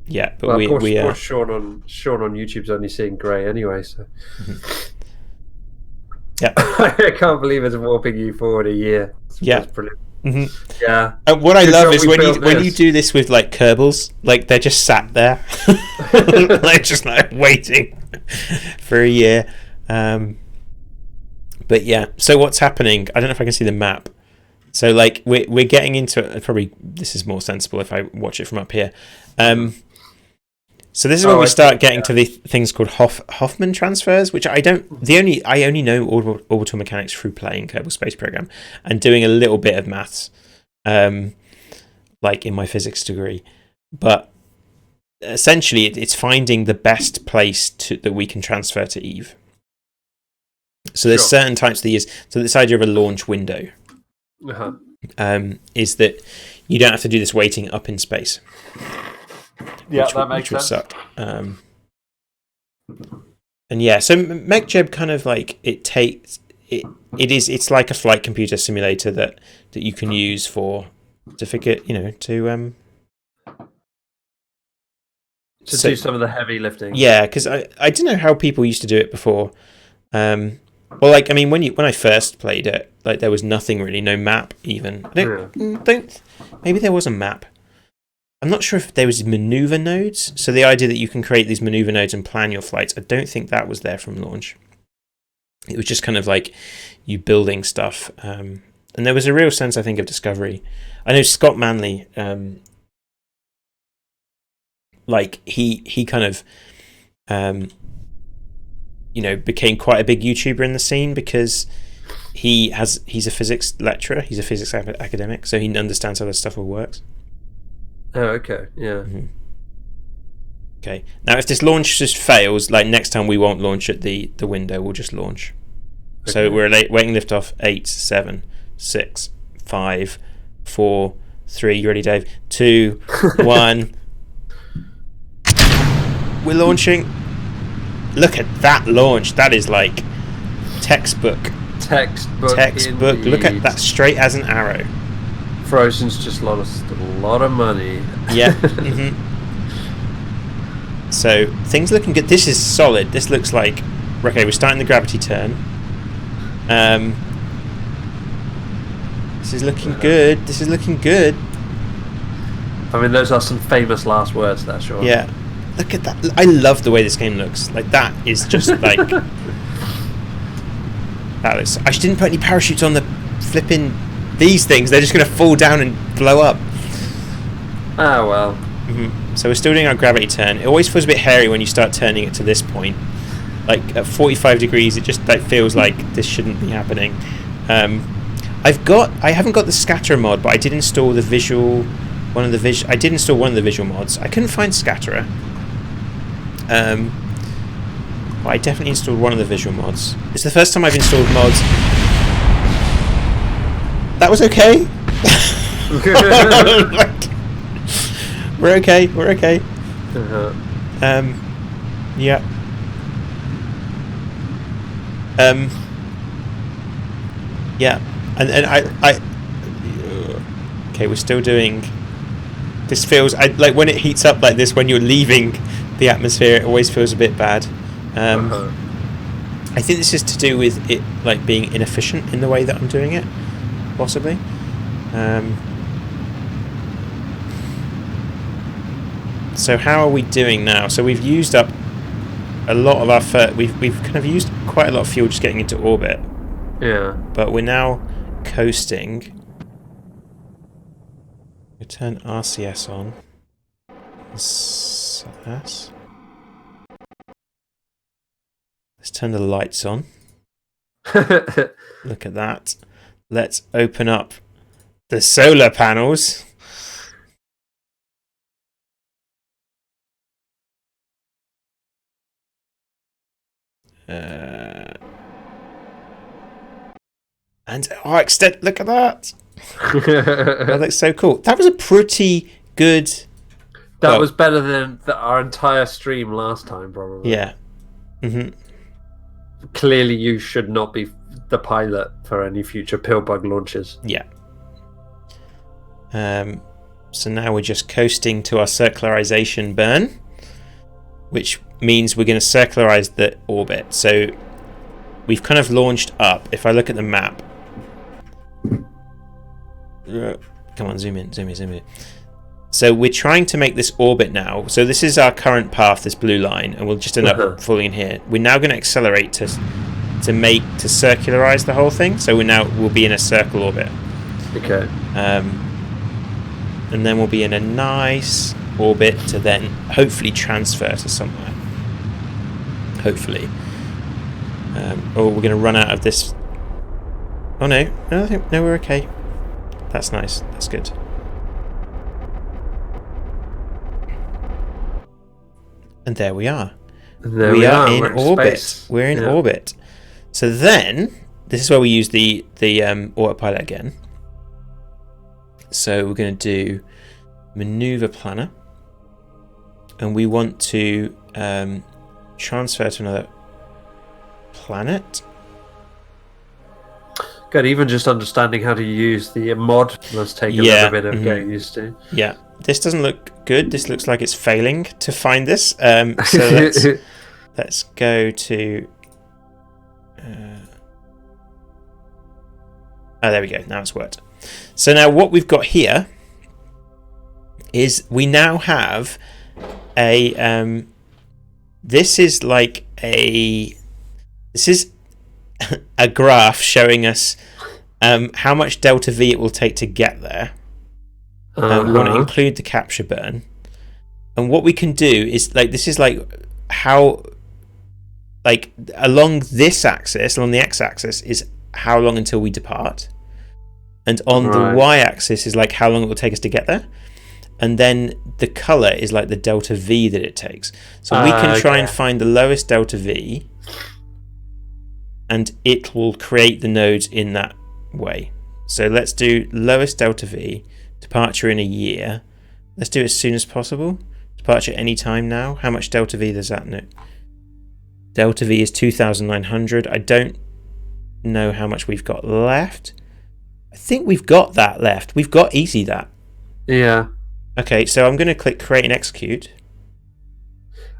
Yeah, but poor Sean on YouTube's only seeing grey anyway. So. Yeah. I can't believe it's warping you forward a year. That's brilliant. Yeah. And what I love is when you do this with like Kerbals, like they're just sat there, like just like waiting for a year. But yeah, so what's happening? I don't know if I can see the map. So like we're getting into probably this is more sensible if I watch it from up here. So this is where we start getting to the things called Hoffman transfers, which I only know orbital mechanics through playing Kerbal Space Program and doing a little bit of maths, like in my physics degree. But essentially, it's finding the best place that we can transfer to Eve. So there's certain types of these. So this idea of a launch window is that you don't have to do this waiting up in space. That makes sense. Suck. And yeah, so MechJeb kind of like it's like a flight computer simulator that you can use to do some of the heavy lifting. Yeah, because I don't know how people used to do it before. Well, like, I mean, when I first played it, like, there was nothing really, no map even. Maybe there was a map. I'm not sure if there was maneuver nodes. So the idea that you can create these maneuver nodes and plan your flights, I don't think that was there from launch. It was just kind of like you building stuff. And there was a real sense, I think, of discovery. I know Scott Manley, like, he kind of, became quite a big YouTuber in the scene because he's a physics lecturer, he's a physics academic, so he understands how this stuff all works. Oh, okay, yeah. Mm-hmm. Okay, now if this launch just fails, like next time we won't launch at the window, we'll just launch. Okay. So we're waiting liftoff. 8, 7, 6, 5, 4, 3. You ready, Dave? 2, 1. We're launching. Look at that launch. That is like textbook. Textbook. Indeed. Look at that, straight as an arrow. Frozen's just lost a lot of money. Yeah. Mm-hmm. So things looking good. This is solid. This looks like, okay, we're starting the gravity turn. This is looking good. This is looking good. I mean, those are some famous last words there, Sean. Yeah. Look at that. I love the way this game looks. Like, that is just like that looks. I didn't put any parachutes on the flipping these things. They're just going to fall down and blow up. Oh well. Mm-hmm. So we're still doing our gravity turn. It always feels a bit hairy when you start turning it to this point. Like at 45 degrees, it just like feels like this shouldn't be happening. I haven't got the scatter mod, but I did install the visual. I did install one of the visual mods. I couldn't find scatterer. But I definitely installed one of the visual mods. It's the first time I've installed mods. That was okay. We're okay. We're okay. Uh-huh. Yeah. Yeah. And I okay, we're still doing. This feels like when it heats up like this, when you're leaving the atmosphere, it always feels a bit bad. I think this is to do with it like being inefficient in the way that I'm doing it, possibly. So how are we doing now? So we've used up a lot of our we've kind of used quite a lot of fuel just getting into orbit. Yeah. But we're now coasting. We turn RCS on. Let's turn the lights on. Look at that. Let's open up the solar panels. And extend. Look at that. That looks so cool. That was a pretty good. That was better than our entire stream last time, probably. Yeah. Mm-hmm. Clearly, you should not be the pilot for any future Pillbug launches. Yeah. So now we're just coasting to our circularization burn, which means we're going to circularize the orbit. So we've kind of launched up. If I look at the map. Come on, zoom in. So we're trying to make this orbit now. So this is our current path, this blue line, and we'll just end up falling in here. We're now going to accelerate to circularize the whole thing. So we'll be in a circle orbit. Okay. And then we'll be in a nice orbit to then hopefully transfer to somewhere. Hopefully. Or we're going to run out of this. Oh no, we're okay. That's nice. That's good. And there we are. We are in orbit. Space. We're in orbit. So then, this is where we use the autopilot again. So we're going to do maneuver planner, and we want to transfer to another planet. Good. Even just understanding how to use the mod must take a little bit of getting used to. Yeah. This doesn't look good. This looks like it's failing to find this. So let's go to Oh, there we go. Now it's worked. So now what we've got here is we now have a this is a graph showing us how much delta V it will take to get there. We want to include the capture burn, and what we can do is this is how along this axis, along the x-axis, is how long until we depart, and on the y-axis is how long it will take us to get there, and then the color is the delta V that it takes. So we can try and find the lowest delta V, and it will create the nodes in that way. So let's do lowest delta V, departure in a year. Let's do it as soon as possible. Departure any time now. How much delta V does that know? Delta V is 2,900. I don't know how much we've got left. I think we've got that left. We've got easy that. Yeah. Okay, so I'm going to click create and execute.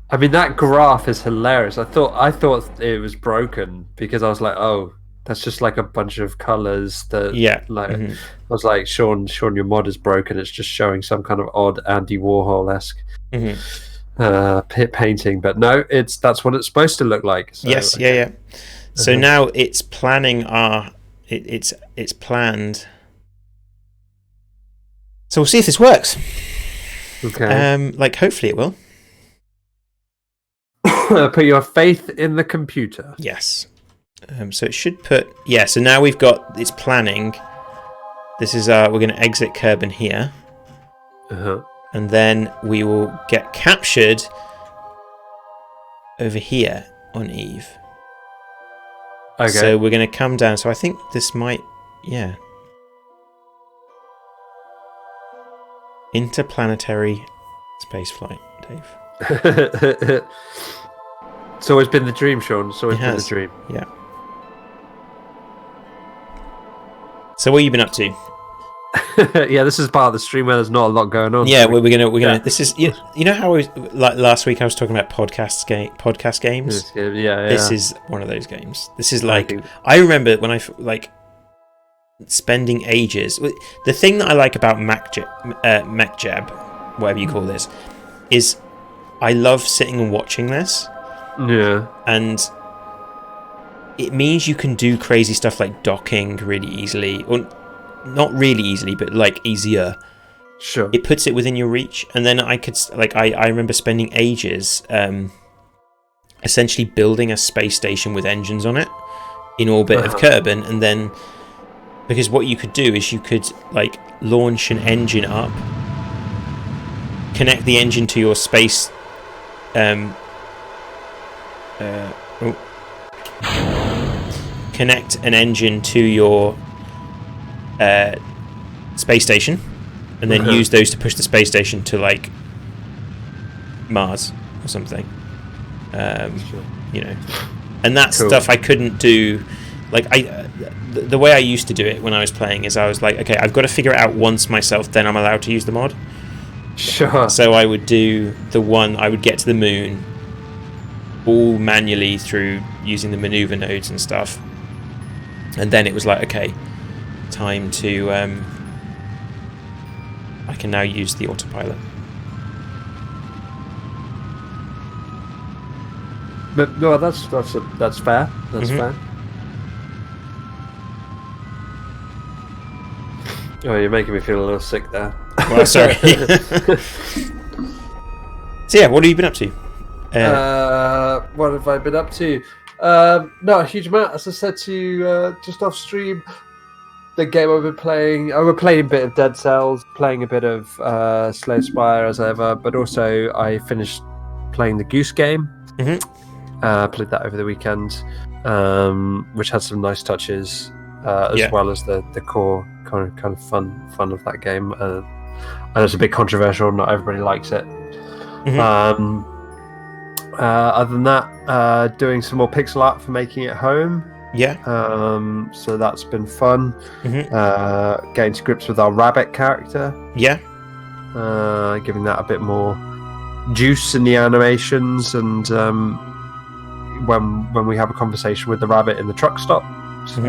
I mean, that graph is hilarious. I thought it was broken because I was like, oh, that's just a bunch of colors that I was like, Sean, your mod is broken. It's just showing some kind of odd Andy Warhol-esque painting, but no, that's what it's supposed to look like. So, yes, yeah. So now it's planning it's planned. So we'll see if this works. Okay. Hopefully it will. Put your faith in the computer. Yes. So it should put... Yeah, so now we've got... It's planning. This is we're going to exit Kerbal here. And then we will get captured over here on Eve. Okay. So we're going to come down. So I think this might... Yeah. Interplanetary spaceflight, Dave. It's always been the dream, Sean. It's always been the dream. Yeah. So what have you been up to? Yeah, this is part of the stream where there's not a lot going on. Yeah, we're gonna. This is you know how last week I was talking about podcast games. Yeah. This is one of those games. This is I remember when I spending ages. The thing that I like about MechJab, whatever you call this, is I love sitting and watching this. Yeah. And it means you can do crazy stuff like docking really easily, or not really easily, but easier. Sure. It puts it within your reach, and then I could I remember spending ages essentially building a space station with engines on it in orbit of Kerbal, and then because what you could do is you could launch an engine up, connect the engine to your space connect an engine to your space station, and then use those to push the space station to Mars or something. And that stuff I couldn't do. The way I used to do it when I was playing is I was like, okay, I've got to figure it out once myself, then I'm allowed to use the mod. Sure. So I would do I would get to the moon all manually through using the maneuver nodes and stuff, and then it was okay, time to I can now use the autopilot. But no, that's fair. That's fair. Oh, you're making me feel a little sick there. Well, sorry. So yeah, what have you been up to? What have I been up to? Not a huge amount. As I said to you just off stream, the game I've been playing, I was playing a bit of Dead Cells, playing a bit of Slay Spire as ever, but also I finished playing the Goose Game. Played that over the weekend, which had some nice touches, as well as the core kind of fun of that game. And it's a bit controversial, not everybody likes it. Other than that, doing some more pixel art for making it home. So that's been fun. Getting to grips with our rabbit character. Giving that a bit more juice in the animations, and when we have a conversation with the rabbit in the truck stop. So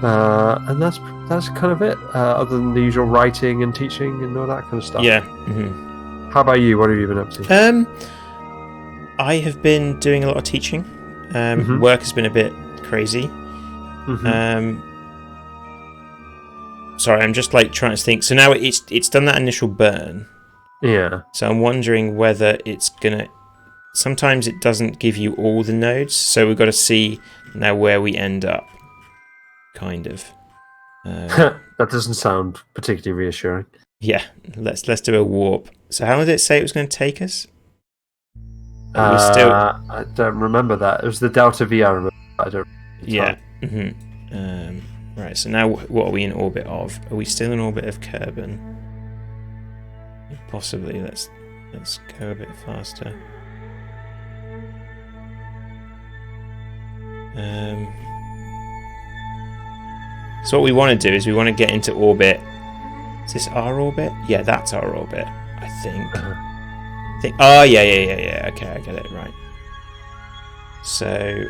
And that's kind of it. Other than the usual writing and teaching and all that kind of stuff. Yeah. How about you? What have you been up to? I have been doing a lot of teaching. Work has been a bit crazy. Sorry, I'm just like trying to think. So now it's done that initial burn. Yeah. So I'm wondering whether it's gonna. Sometimes it doesn't give you all the nodes, so we've got to see now where we end up. Kind of. That doesn't sound particularly reassuring. Yeah, let's do a warp. So how did it say it was going to take us? I don't remember that. It was the Delta V. I remember. I don't. Yeah. Right. So now, what are we in orbit of? Are we still in orbit of Kerbal? Possibly. Let's go a bit faster. So what we want to do is we want to get into orbit. Is this our orbit? Yeah, that's our orbit. I think. Oh yeah. Okay, I get it. Right. So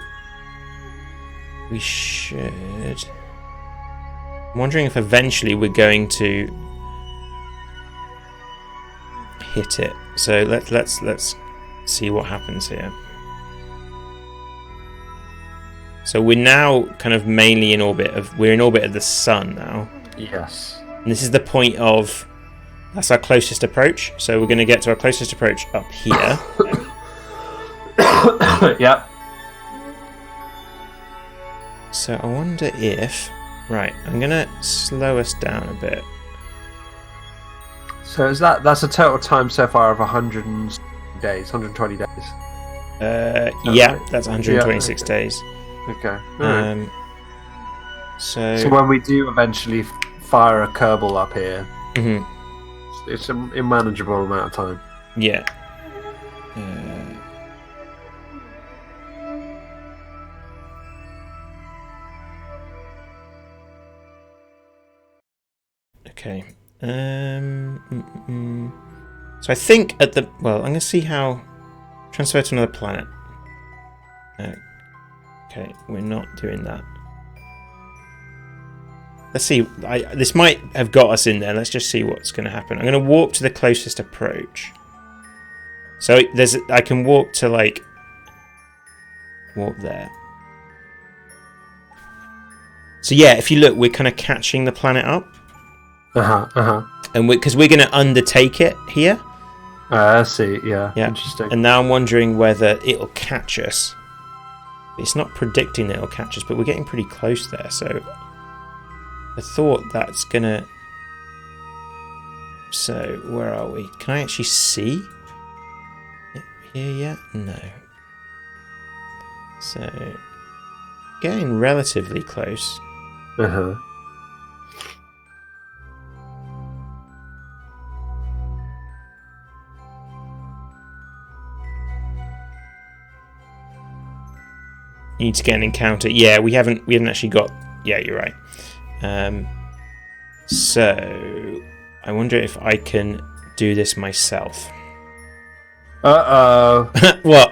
we should. I'm wondering if eventually we're going to hit it. So let's see what happens here. So we're now kind of mainly in orbit of. We're in orbit of the sun now. Yes. And this is the point of. That's our closest approach. So we're going to get to our closest approach up here. Yep. So I wonder if. Right, I'm going to slow us down a bit. So that's a total time so far of 120 days. Yeah, right? that's 126 days. Okay. So when we do eventually fire a Kerbal up here, it's an unmanageable amount of time. Yeah. Okay. So I think at the I'm going to see how transfer to another planet. Okay, we're not doing that. Let's see. This might have got us in there. Let's just see what's going to happen. I'm going to warp to the closest approach. So I can warp to warp there. So yeah, if you look, we're kind of catching the planet up. And because we're going to undertake it here. I see. Yeah. Interesting. And now I'm wondering whether it'll catch us. It's not predicting that it'll catch us, but we're getting pretty close there. So I thought that's gonna. So where are we? Can I actually see it here yet? No. So getting relatively close. You need to get an encounter. Yeah, we haven't actually got. Yeah, you're right. So I wonder if I can do this myself. What? Well,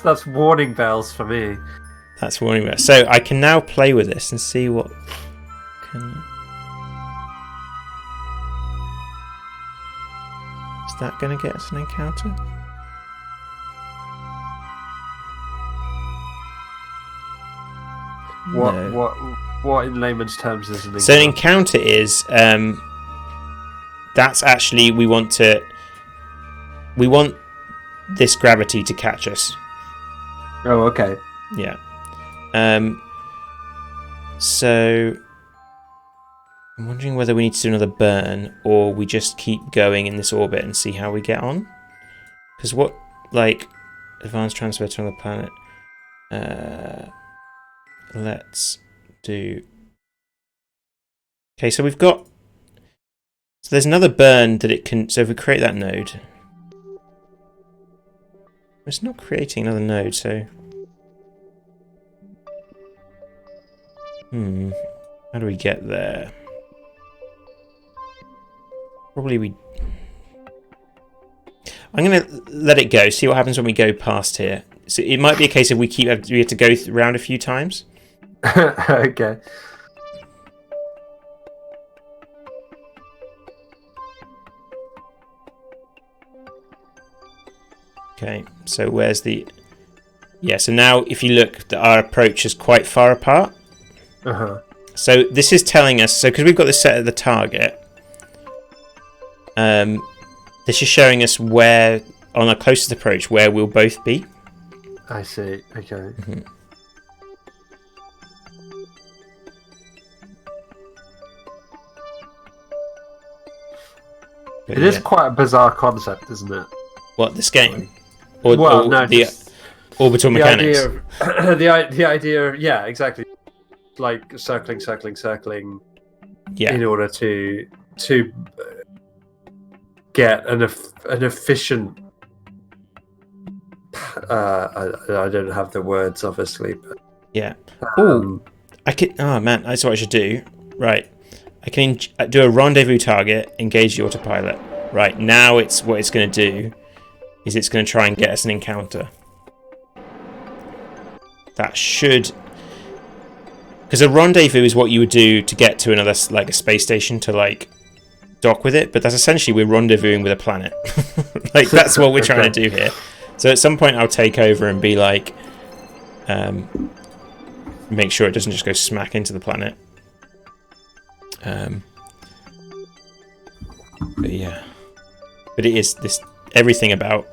that's warning bells for me. That's warning bells. So I can now play with this and see what can. Is that going to get us an encounter? What in layman's terms is an encounter? So an encounter is that's actually we want this gravity to catch us. Oh, okay. Yeah. So I'm wondering whether we need to do another burn or we just keep going in this orbit and see how we get on. Because advanced transfer to another planet. Let's do. Okay, so we've got. So there's another burn that it can. So if we create that node, it's not creating another node. So, how do we get there? Probably I'm gonna let it go. See what happens when we go past here. So it might be a case of we have to go around a few times. Okay. Okay, so where's the... Yeah, so now if you look, our approach is quite far apart. So this is telling us... So because we've got this set at the target, this is showing us where, on our closest approach, where we'll both be. I see, okay. It is quite a bizarre concept, isn't it? What, this game? Or the orbital mechanics? The idea, yeah, exactly. Like circling, yeah, in order to get an efficient. I don't have the words, obviously, but yeah. I can. Oh man, that's what I should do. Right, I can do a rendezvous target, engage the autopilot. Right now, it's what it's going to do is it's going to try and get us an encounter. That should. Because a rendezvous is what you would do to get to another, like a space station, to like dock with it, but that's essentially we're rendezvousing with a planet. Like that's what we're trying to do here. So at some point I'll take over and be like, make sure it doesn't just go smack into the planet. But yeah, but it is this. Everything about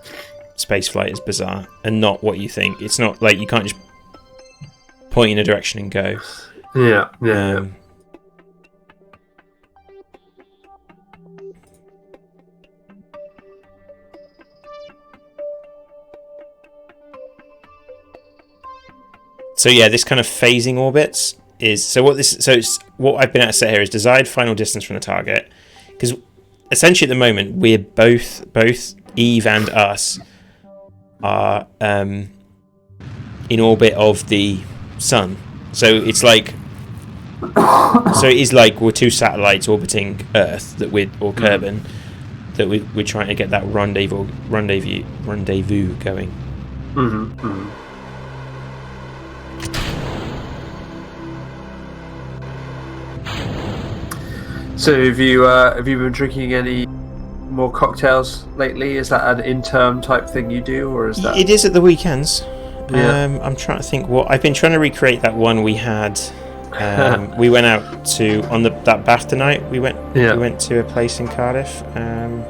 spaceflight is bizarre and not what you think. It's not like you can't just point in a direction and go. Yeah. So yeah, this kind of phasing orbits is what I've been able to set here is desired final distance from the target, because essentially at the moment we're both Eve and us are in orbit of the sun. So it's like, so it is like we're two satellites orbiting Earth or Kerbal, that we're trying to get that rendezvous going. So have you been drinking any more cocktails lately? Is that an in-term type thing you do, or is that? It is at the weekends. Yeah. I'm trying to think what I've been trying to recreate. That one we had. We went out to on that BAFTA night. We went to a place in Cardiff. And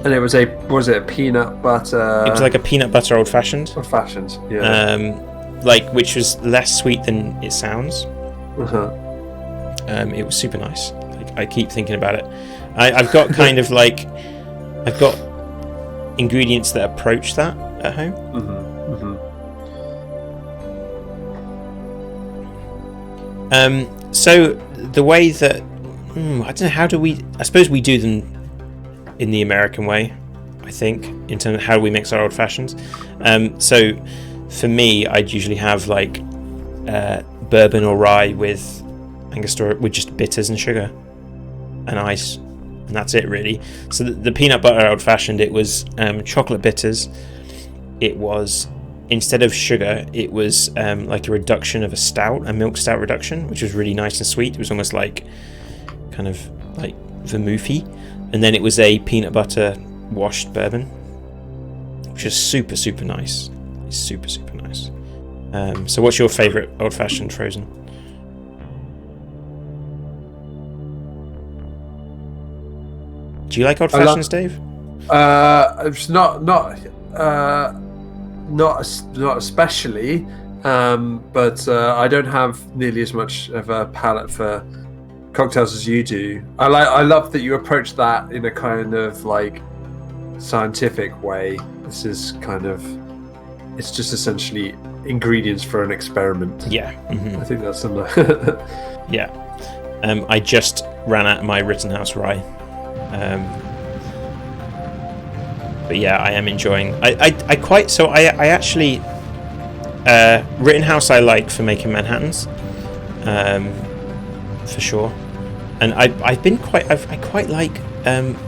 it was a peanut butter? It was like a peanut butter old fashioned. Old fashioned, yeah. Like which was less sweet than it sounds. It was super nice. Like, I keep thinking about it. I've got kind of like I've got ingredients that approach that at home. So the way that I don't know, how do we? I suppose we do them in the American way. I think in terms of how we mix our old fashions. So for me, I'd usually have like bourbon or rye with Angostura with just bitters and sugar and ice, and that's it really. So the peanut butter old fashioned, it was chocolate bitters. It was, instead of sugar, it was like a reduction of a milk stout reduction, which was really nice and sweet. It was almost like kind of like vermouthy, and then it was a peanut butter washed bourbon, which is super nice. It's super nice. So what's your favourite old fashioned frozen? Do you like old fashions, Dave? It's not especially, but I don't have nearly as much of a palate for cocktails as you do. I love that you approach that in a kind of like scientific way. This is kind of, it's just essentially ingredients for an experiment. Yeah, I think that's similar. Yeah. I just ran out of my Rittenhouse rye. But yeah, I am enjoying. I actually Rittenhouse I like for making Manhattans, for sure. And I quite like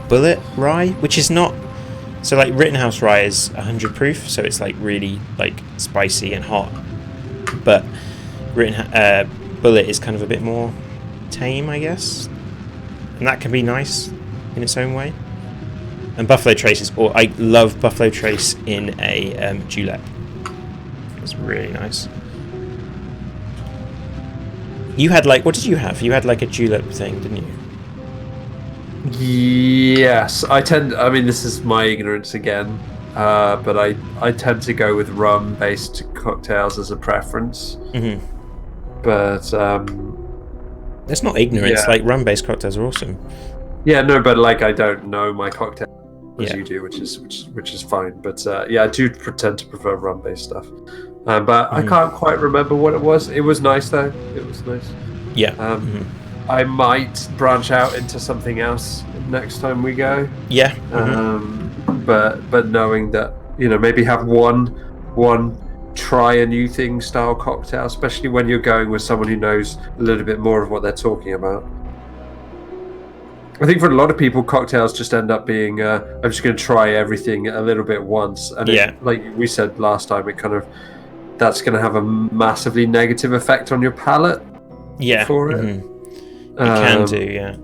Bullet rye, which is not so like Rittenhouse rye is 100 proof, so it's like really like spicy and hot. but Bullet is kind of a bit more tame, I guess, and that can be nice in its own way. And Buffalo Trace is, or I love Buffalo Trace in a julep. It's really nice. You had what did you have? You had a julep thing, didn't you? Yes, I mean, this is my ignorance again, but I tend to go with rum-based cocktails as a preference. Mm-hmm. But that's not ignorance. Yeah. Rum-based cocktails are awesome. Yeah, no, but I don't know my cocktail as you do, which is fine. But I do tend to prefer rum-based stuff. But I can't quite remember what it was. It was nice though. It was nice. Yeah. I might branch out into something else next time we go. Yeah. But knowing that maybe have one try a new thing style cocktail, especially when you're going with someone who knows a little bit more of what they're talking about. I think for a lot of people, cocktails just end up being I'm just going to try everything a little bit once, and like we said last time, that's going to have a massively negative effect on your palate. Yeah, for it. It can do, yeah.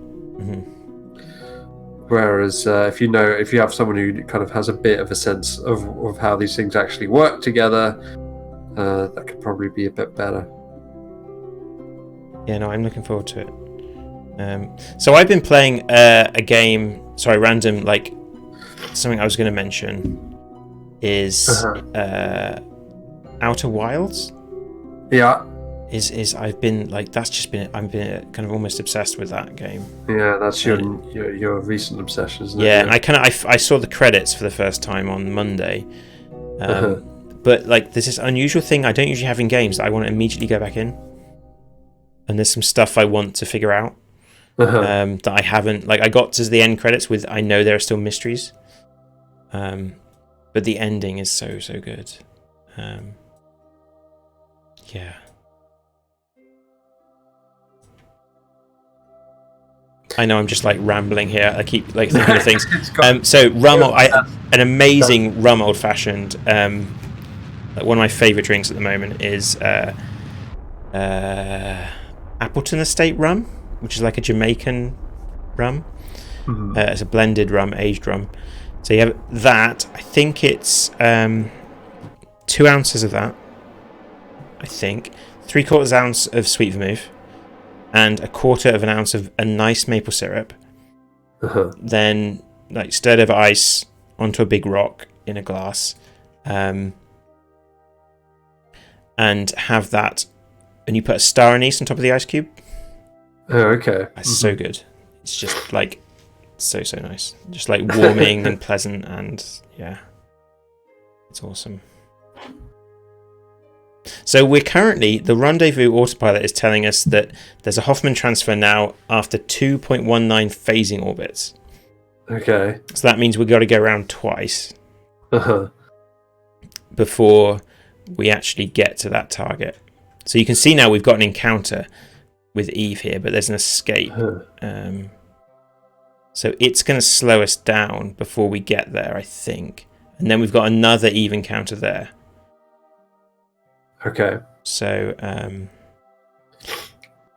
Whereas if you have someone who kind of has a bit of a sense of how these things actually work together, that could probably be a bit better. Yeah, no, I'm looking forward to it. So I've been playing a game. Sorry, random. Something I was going to mention is Outer Wilds. Yeah. I've been I've been kind of almost obsessed with that game. Yeah, that's your recent obsession, isn't it? Yeah, and I saw the credits for the first time on Monday. But there's this unusual thing I don't usually have in games that I want to immediately go back in. And there's some stuff I want to figure out that I haven't. I got to the end credits with I know there are still mysteries. But the ending is so good. Yeah. I know I'm just rambling here. I keep thinking of things. So rum, an amazing rum old fashioned. One of my favourite drinks at the moment is Appleton Estate rum, which is a Jamaican rum. It's a blended rum, aged rum. So you have that. I think it's 2 ounces of that. I think 3/4 ounce of sweet vermouth. And 1/4 ounce of a nice maple syrup. Then stirred over ice onto a big rock in a glass, and have that. And you put a star anise on top of the ice cube. Oh, okay. That's so good. It's just so nice. Just warming and pleasant, and yeah, it's awesome. So we're currently, the Rendezvous autopilot is telling us that there's a Hoffman transfer now after 2.19 phasing orbits. Okay. So that means we've got to go around twice before we actually get to that target. So you can see now we've got an encounter with Eve here, but there's an escape. So it's going to slow us down before we get there, I think. And then we've got another Eve encounter there. Okay. So,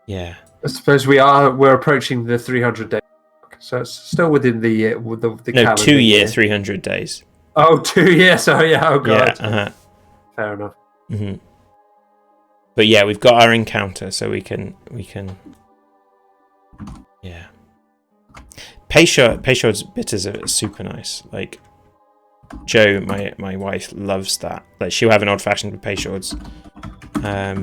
yeah. I suppose we're approaching the 300-day mark, so it's still within the calendar 2 year, 300 days. Oh, 2 years. Oh, yeah. Oh, God. Yeah. Fair enough. But yeah, we've got our encounter, so we can. Yeah. Peychaud's bitters are super nice. Jo, my wife, loves that. She'll have an old fashioned with Peychaud's. I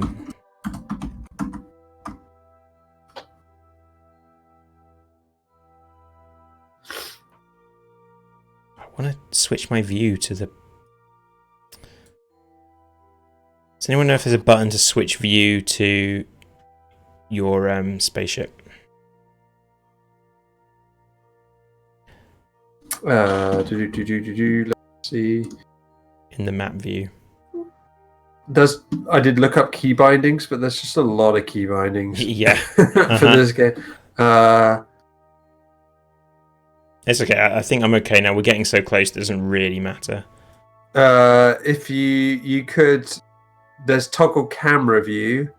want to switch my view to the. Does anyone know if there's a button to switch view to your spaceship? Let's see. In the map view. I did look up key bindings, but there's just a lot of key bindings. Yeah. For this game. It's okay. I think I'm okay now. We're getting so close, it doesn't really matter. If you could there's toggle camera view.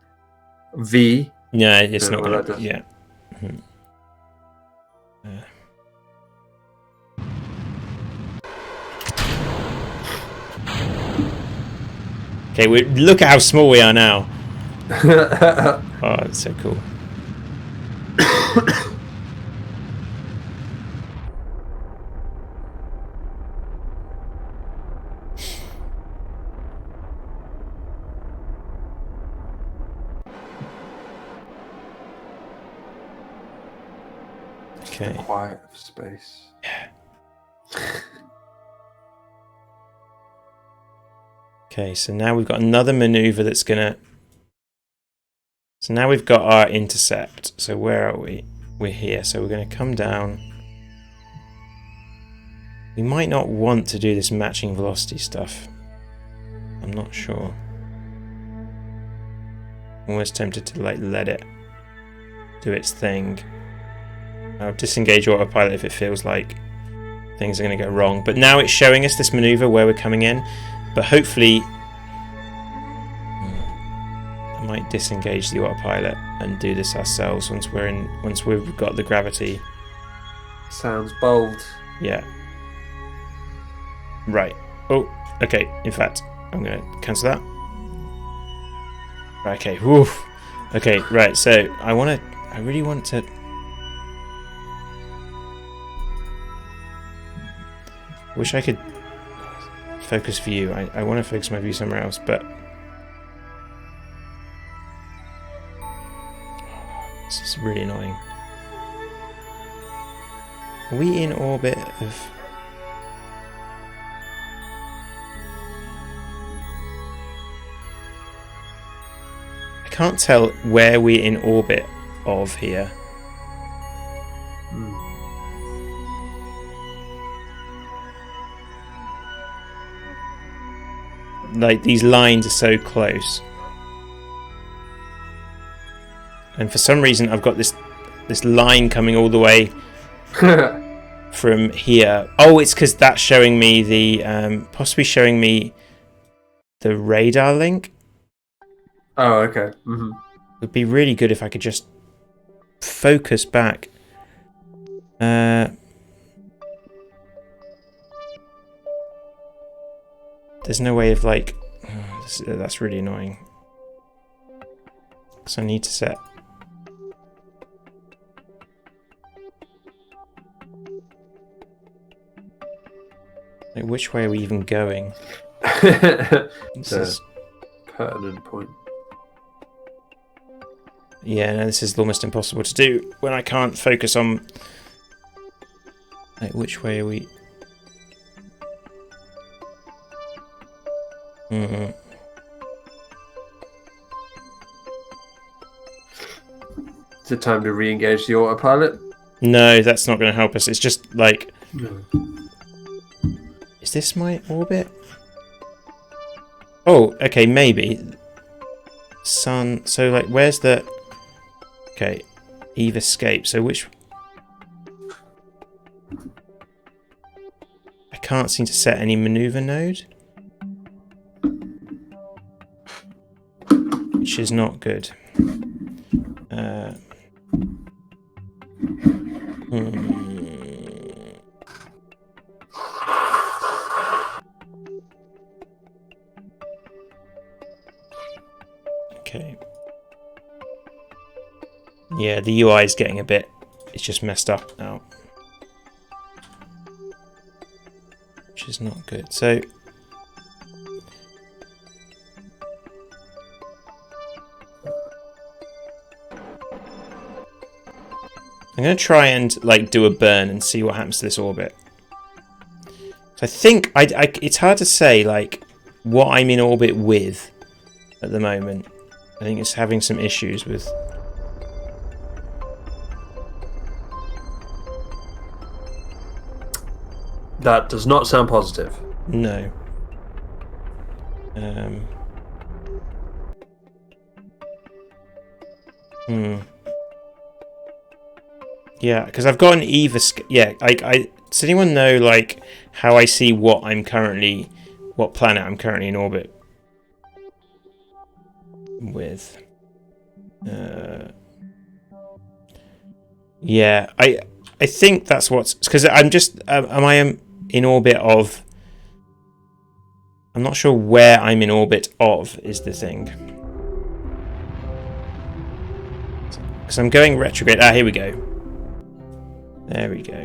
V. No, it's not what going to. Yeah. Okay, look at how small we are now. Oh, that's so cool. Okay. The quiet of space. Yeah. Okay, so now we've got another maneuver that's gonna. So now we've got our intercept. So where are we? We're here. So we're gonna come down. We might not want to do this matching velocity stuff. I'm not sure. I'm almost tempted to like let it do its thing. I'll disengage autopilot if it feels like things are going to go wrong. But now it's showing us this maneuver where we're coming in. But hopefully, I might disengage the autopilot and do this ourselves once we've got the gravity. Sounds bold. Yeah. Right. Oh, okay. In fact, I'm going to cancel that. Right, okay. Woof. Okay, right. So I really want to. Wish I could focus view. I want to focus my view somewhere else, but this is really annoying. Are we in orbit of? I can't tell where we're in orbit of here. Like, these lines are so close. And for some reason I've got this line coming all the way from here. Oh, it's because that's showing me the possibly showing me the radar link. Oh, okay. Mm-hmm. It would be really good if I could just focus back. There's no way of like. That's really annoying. So I need to set. Like, which way are we even going? This is pertinent point. Yeah, no, this is almost impossible to do when I can't focus on. Like, which way are we? Mm-hmm. Is it time to re-engage the autopilot? No, that's not going to help us. It's just like... No. Is this my orbit? Oh, okay, maybe. Sun... So, like, where's the... Okay, Eve escape. So which... I can't seem to set any maneuver node. Which is not good. Okay. Yeah, the UI is getting a bit... It's just messed up now. Which is not good. So... I'm going to try and like do a burn and see what happens to this orbit. So I think it's hard to say like what I'm in orbit with at the moment. I think it's having some issues with. That does not sound positive. No. Yeah, because I've got an Eve escape. Yeah, does anyone know like how I see what planet I'm currently in orbit? with. Yeah, I think that's what's because I'm just am I in orbit of. I'm not sure where I'm in orbit of is the thing. Because I'm going retrograde. Ah, here we go. There we go.